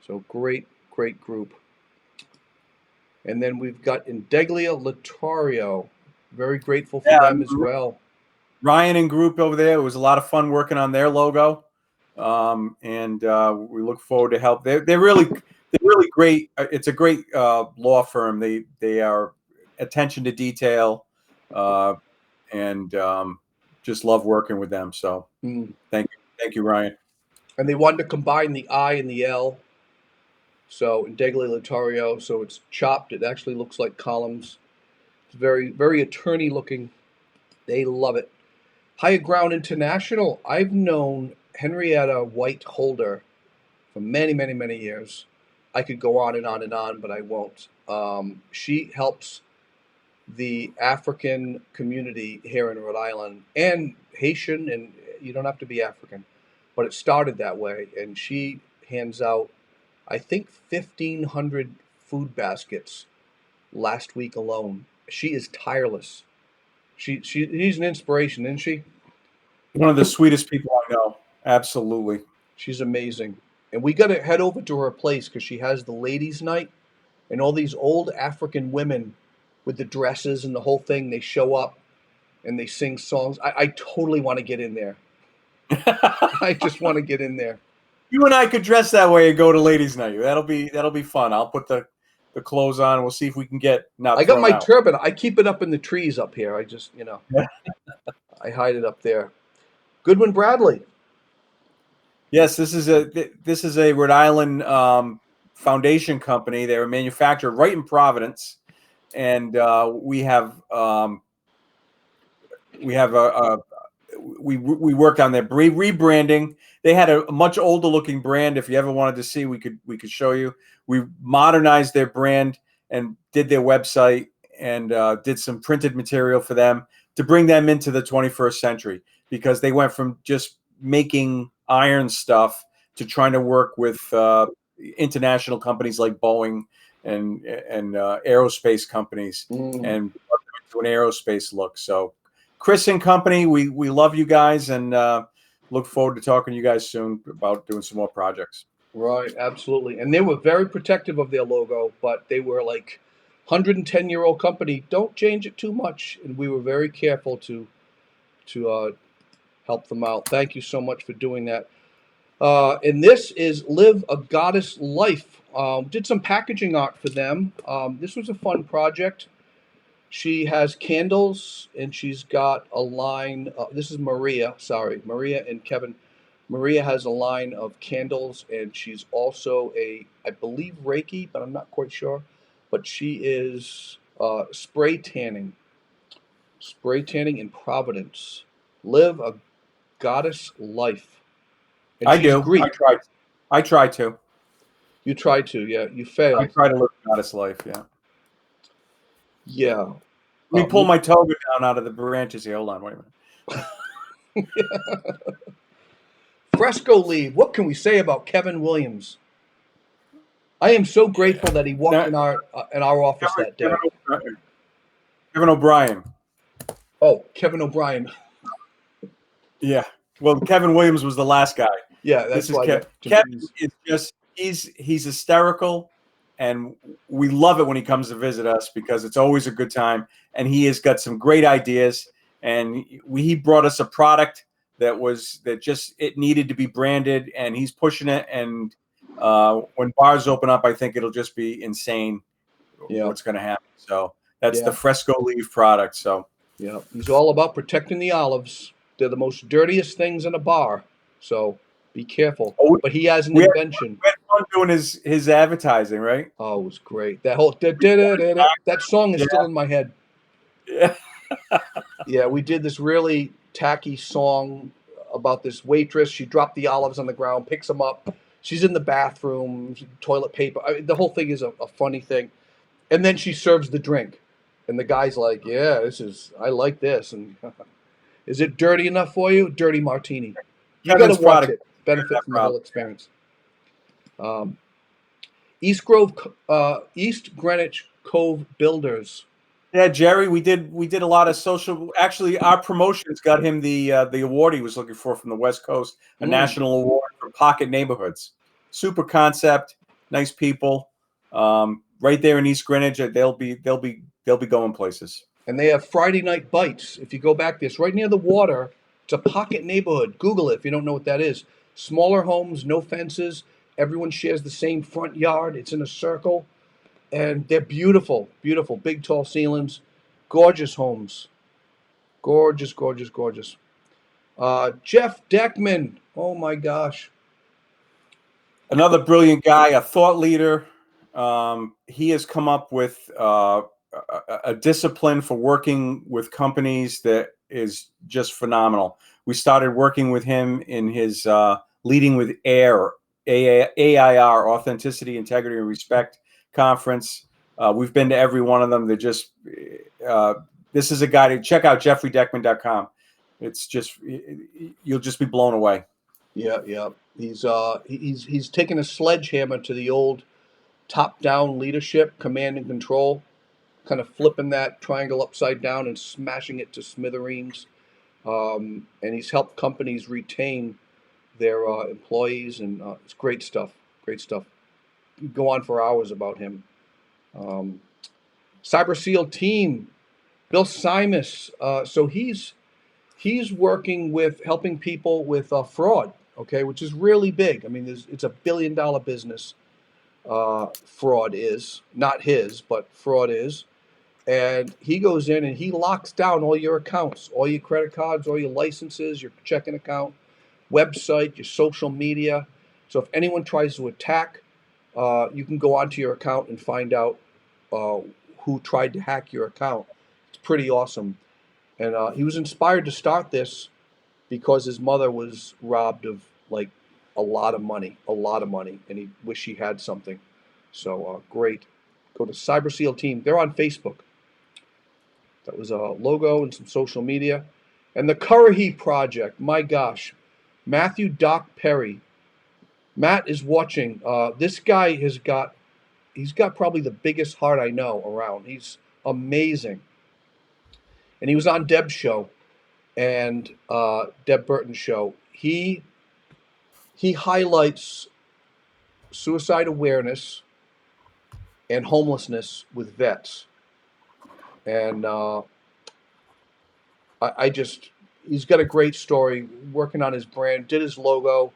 So great, great group. And then we've got Indeglia Latario. Very grateful for them as well. Ryan and group over there. It was a lot of fun working on their logo, and we look forward to help. They're really great. It's a great law firm. They are attention to detail, and just love working with them. So thank you, Ryan. And they wanted to combine the I and the L. So Indeglia Latario. So it's chopped. It actually looks like columns. It's very, very attorney looking. They love it. Higher Ground International. I've known Henrietta White Holder for many, many, many years. I could go on and on and on, but I won't. She helps the African community here in Rhode Island and Haitian, and you don't have to be African, but it started that way. And she hands out, I think, 1,500 food baskets last week alone. She is tireless. She's an inspiration, isn't she? One of the sweetest people I know. Absolutely. She's amazing. And we got to head over to her place because she has the ladies' night, and all these old African women with the dresses and the whole thing. They show up and they sing songs. I totally want to get in there. I just want to get in there. You and I could dress that way and go to ladies' night. That'll be fun. I'll put the clothes on. We'll see if we can get not. I got thrown my out. turban. I keep it up in the trees up here. I just, I hide it up there. Goodwin Bradley. Yes, this is a Rhode Island foundation company. They're a manufacturer right in Providence, and we have we worked on their rebranding. They had a much older looking brand. If you ever wanted to see, we could show you. We modernized their brand and did their website and did some printed material for them to bring them into the 21st century, because they went from just making iron stuff to trying to work with international companies like Boeing and aerospace companies and to an aerospace look. So Chris and company, we love you guys, and look forward to talking to you guys soon about doing some more projects. Right, absolutely. And they were very protective of their logo, but they were like 110-year-old company. Don't change it too much, and we were very careful to help them out. Thank you so much for doing that. And this is Live a Goddess Life. Did some packaging art for them. This was a fun project. She has candles, and she's got a line. This is Maria. Sorry, Maria and Kevin. Maria has a line of candles, and she's also I believe, Reiki, but I'm not quite sure. But she is spray tanning in Providence. Live a Goddess Life, and I she's do. Greek. I try to. You tried to, yeah. You I failed, try to live a goddess life. Yeah. yeah. Let me pull my toga down out of the branches here. Hold on. Wait a minute. Fresco leave. What can we say about Kevin Williams? I am so grateful that he walked in our office that day. Kevin O'Brien. Oh, Kevin O'Brien. Yeah. Well, Kevin Williams was the last guy. Yeah, that's This is why Kevin. Kevin is just he's hysterical, and we love it when he comes to visit us because it's always a good time. And he has got some great ideas. And he brought us a product that just it needed to be branded, and he's pushing it. And when bars open up, I think it'll just be insane what's going to happen. So that's the Fresco Leaf product. So yeah, he's all about protecting the olives. They're the most dirtiest things in a bar. So be careful. But he has an invention. We had fun doing his advertising, right? Oh, it was great. That whole that song is still in my head. Yeah. Yeah, we did this really tacky song about this waitress. She dropped the olives on the ground, picks them up. She's in the bathroom, toilet paper. The whole thing is a funny thing. And then she serves the drink. And the guy's like, yeah, I like this. And is it dirty enough for you? Dirty martini. You got to watch it. Benefit from the whole experience. East Greenwich Cove Builders. Yeah, Jerry, we did a lot of social. Actually, our promotions got him the award he was looking for from the West Coast, a national award for Pocket Neighborhoods. Super concept, nice people, right there in East Greenwich. They'll be going places. And they have Friday Night Bites. If you go back there, it's right near the water. It's a pocket neighborhood. Google it if you don't know what that is. Smaller homes, no fences. Everyone shares the same front yard. It's in a circle. And they're beautiful, beautiful. Big, tall ceilings. Gorgeous homes. Gorgeous, gorgeous, gorgeous. Jeff Deckman. Oh, my gosh. Another brilliant guy, a thought leader. He has come up with a discipline for working with companies that is just phenomenal. We started working with him in his Leading with AIR, Authenticity, Integrity, and Respect conference. We've been to every one of them. They're just this is a guy to check out, jeffreydeckman.com. It's just you'll just be blown away. Yeah. He's taken a sledgehammer to the old top-down leadership, command and control, kind of flipping that triangle upside down and smashing it to smithereens. And he's helped companies retain their employees, and it's great stuff. Great stuff. You go on for hours about him. Cyber SEAL team, Bill Simus. So he's working with helping people with fraud. Okay, which is really big. I mean, it's $1 billion business. Fraud is not his, but fraud is. And he goes in and he locks down all your accounts, all your credit cards, all your licenses, your checking account, website, your social media. So if anyone tries to attack, you can go onto your account and find out who tried to hack your account. It's pretty awesome. And he was inspired to start this because his mother was robbed of like a lot of money, and he wished he had something. So great. Go to Cyber Seal Team. They're on Facebook. That was a logo and some social media. And the Currahee Project. My gosh, Matthew Doc Perry. Matt is watching. This guy he's got probably the biggest heart I know around. He's amazing. And he was on Deb's show and Deb Burton's show. He highlights suicide awareness and homelessness with vets. And I just, he's got a great story working on his brand, did his logo,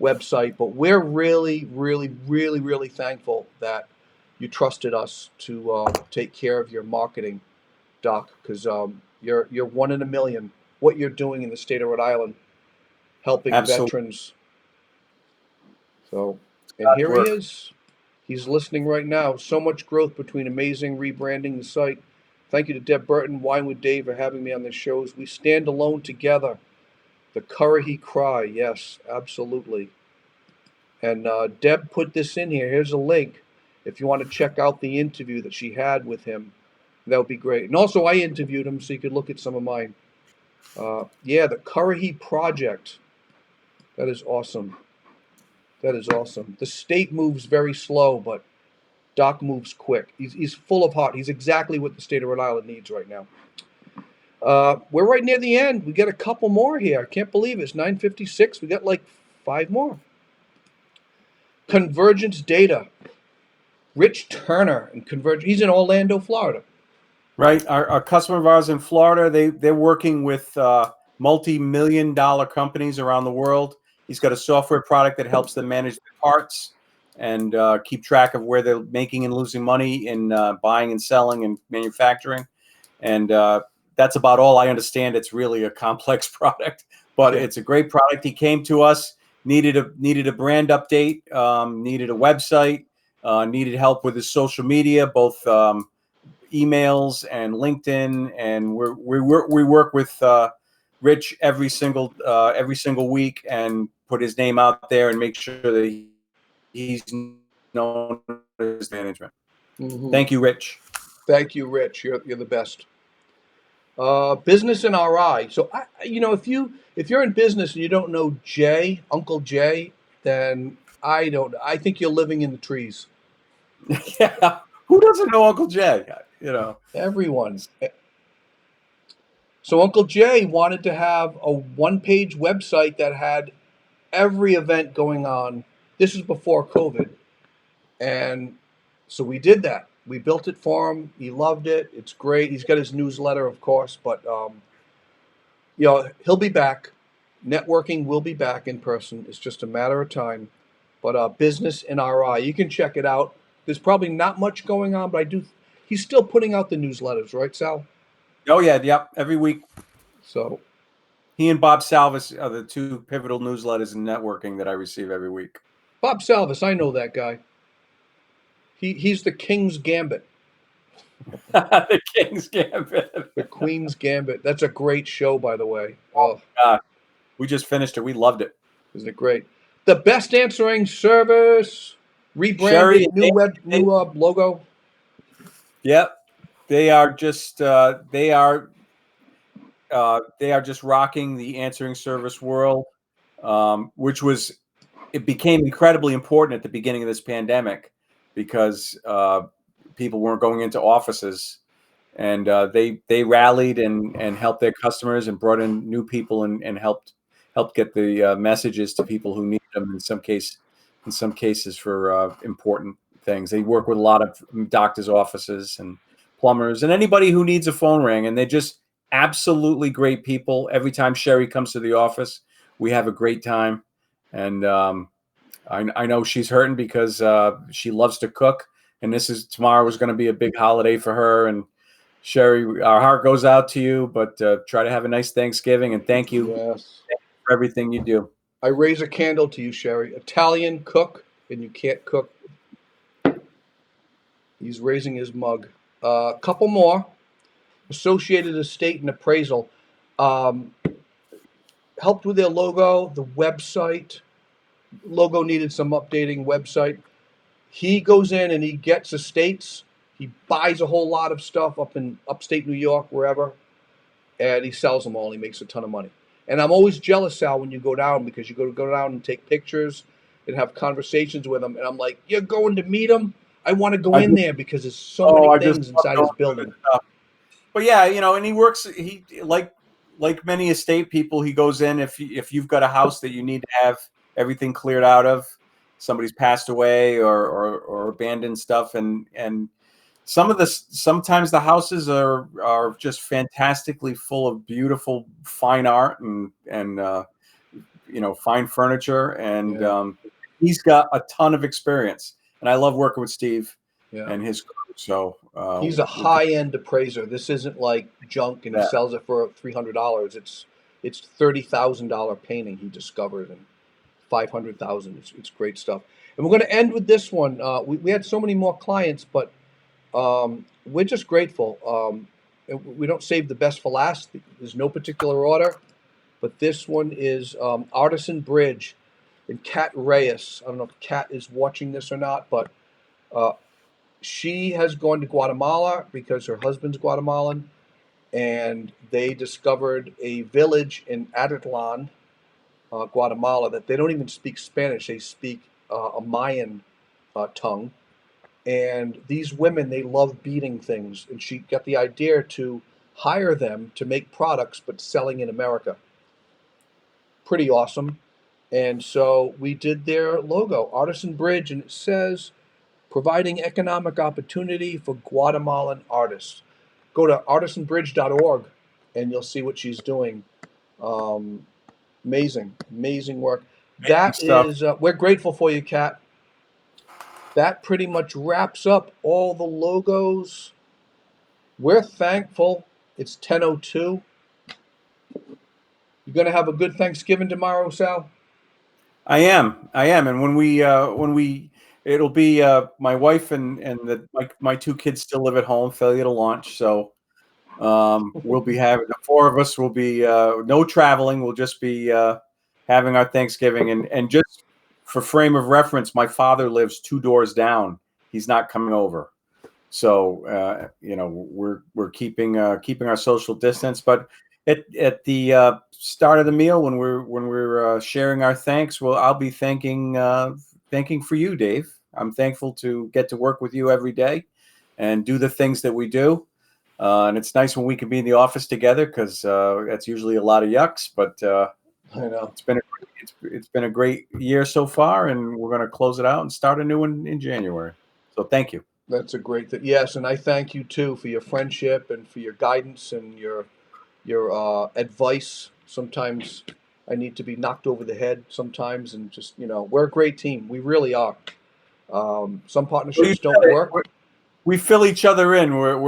website. But we're really, really, really, really thankful that you trusted us to take care of your marketing, Doc, because you're one in a million. What you're doing in the state of Rhode Island, helping Absolutely. veterans. So, and God's here he work. is. He's listening right now. So much growth between amazing rebranding the site. Thank you to Deb Burton, Wine with Dave, for having me on the shows. We stand alone together. The Currahee Cry. Yes, absolutely. And Deb put this in here. Here's a link if you want to check out the interview that she had with him. That would be great. And also, I interviewed him so you could look at some of mine. Yeah, the Currahee Project. That is awesome. That is awesome. The state moves very slow, but Doc moves quick. He's full of heart. He's exactly what the state of Rhode Island needs right now. We're right near the end. We got a couple more here. I can't believe it. It's 9:56. We got like 5 more. Convergence Data. Rich Turner and Convergence. He's in Orlando, Florida. Right. Our customer of ours in Florida, they're working with multi-million-dollar companies around the world. He's got a software product that helps them manage their parts and keep track of where they're making and losing money in buying and selling and manufacturing. And that's about all I understand. It's really a complex product, but Yeah. it's a great product. He came to us, needed a brand update, needed a website, needed help with his social media, both emails and LinkedIn, and we work with Rich every single week and put his name out there and make sure that he's known as management. Mm-hmm. Thank you, Rich. Thank you, Rich. You're the best. Business and RI. So if you're in business and you don't know Jay, Uncle Jay, then I don't. I think you're living in the trees. Yeah, who doesn't know Uncle Jay? You know, Everyone. So Uncle Jay wanted to have a one-page website that had every event going on. This was before COVID, and so we did that. We built it for him. He loved it. It's great. He's got his newsletter, of course, but he'll be back. Networking will be back in person. It's just a matter of time. But business and RI, you can check it out. There's probably not much going on, but I do. He's still putting out the newsletters, right, Sal? oh yeah, yep. Every week, So he and Bob Salvis are the two pivotal newsletters in networking that I receive every week. Bob Salvis, I know that guy. He's the King's Gambit, The King's Gambit. the Queen's Gambit. That's a great show, by the way. Oh Oh, God, we just finished it. We loved it. isn't it great? The best answering service, Sherry rebranded, and new logo. yep, they are just they are just rocking the answering service world, which it became incredibly important at the beginning of this pandemic because people weren't going into offices, and they rallied and helped their customers and brought in new people and helped get the messages to people who need them in some cases for important things. They work with a lot of doctors' offices and plumbers and anybody who needs a phone ring, and they're just absolutely great people. Every time Sherry comes to the office, we have a great time, and I know she's hurting because she loves to cook, and tomorrow is going to be a big holiday for her. And Sherry, our heart goes out to you, but try to have a nice Thanksgiving, and thank you Yes. for everything you do. I raise a candle to you, Sherry. Italian cook, and you can't cook. He's raising his mug. A couple more. Associated Estate and Appraisal. Um, helped with their logo, the website. Logo needed some updating website. He goes in and he gets estates. He buys a whole lot of stuff up in upstate New York, wherever, and he sells them all. He makes a ton of money. And I'm always jealous, Sal, when you go down because you go down and take pictures and have conversations with him. And I'm like, you're going to meet him? I want to go I in just there because there's so many I just things love inside going his through this building. stuff. But yeah, and he works. He like many estate people. He goes in if you've got a house that you need to have everything cleared out of, somebody's passed away or abandoned stuff, and sometimes the houses are just fantastically full of beautiful fine art and fine furniture, and Yeah, he's got a ton of experience, and I love working with Steve yeah. and his crew. So He's a we're good high end appraiser. This isn't like junk and at he that. sells it for $300. It's $30,000 painting he discovered and 500,000. It's great stuff. And we're going to end with this one. We had so many more clients, but we're just grateful. And we don't save the best for last. There's no particular order, but this one is Artisan Bridge and Kat Reyes. I don't know if Kat is watching this or not, but uh, she has gone to Guatemala because her husband's Guatemalan, and they discovered a village in Atitlan, Guatemala, that they don't even speak Spanish. They speak a Mayan tongue. And these women, they love beading things. And she got the idea to hire them to make products, but selling in America. Pretty awesome. And so we did their logo, Artisan Bridge, and it says providing economic opportunity for Guatemalan artists. Go to artisanbridge.org and you'll see what she's doing. Um, amazing, amazing work. Amazing That stuff. is, we're grateful for you, Kat. That pretty much wraps up all the logos. We're thankful. It's 10:02. You gonna have a good Thanksgiving tomorrow, Sal? I am, and when we it'll be my wife and my two kids still live at home. Failure to launch, so we'll be having the four of us will be no traveling. We'll just be having our Thanksgiving, and just for frame of reference, my father lives two doors down. He's not coming over. So we're keeping our social distance, but at the start of the meal when we're sharing our thanks, well, I'll be thanking for you, Dave. I'm thankful to get to work with you every day and do the things that we do. And it's nice when we can be in the office together because that's usually a lot of yucks. But I know. it's been a great year so far, and we're going to close it out and start a new one in January. So thank you. That's a great thing. Yes, and I thank you too for your friendship and for your guidance and your advice. Sometimes I need to be knocked over the head sometimes, and just we're a great team. We really are. Some Well, you partnerships don't said it. work. We fill each other in. We're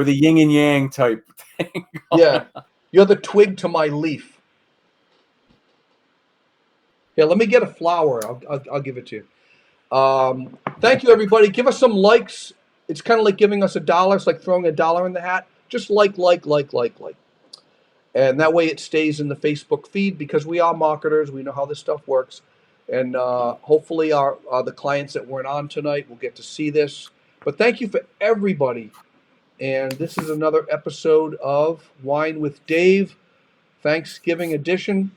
the yin and yang type thing going Yeah, on. you're the twig to my leaf. Yeah, let me get a flower. I'll give it to you. Thank you, everybody. Give us some likes. It's kind of like giving us $1. It's like throwing $1 in the hat. Just like. And that way it stays in the Facebook feed because we are marketers. We know how this stuff works. And hopefully the clients that weren't on tonight will get to see this. But thank you for everybody. And this is another episode of Wine with Dave, Thanksgiving edition.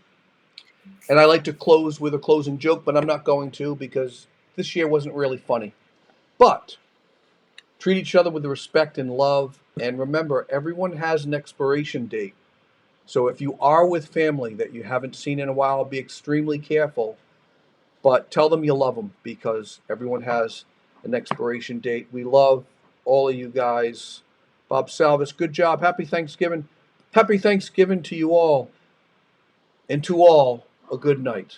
And I like to close with a closing joke, but I'm not going to because this year wasn't really funny. But treat each other with respect and love. And remember, everyone has an expiration date. So if you are with family that you haven't seen in a while, be extremely careful. But tell them you love them because everyone has an expiration date. We love all of you guys. Bob Salvis, good job. Happy Thanksgiving. Happy Thanksgiving to you all. And to all, a good night.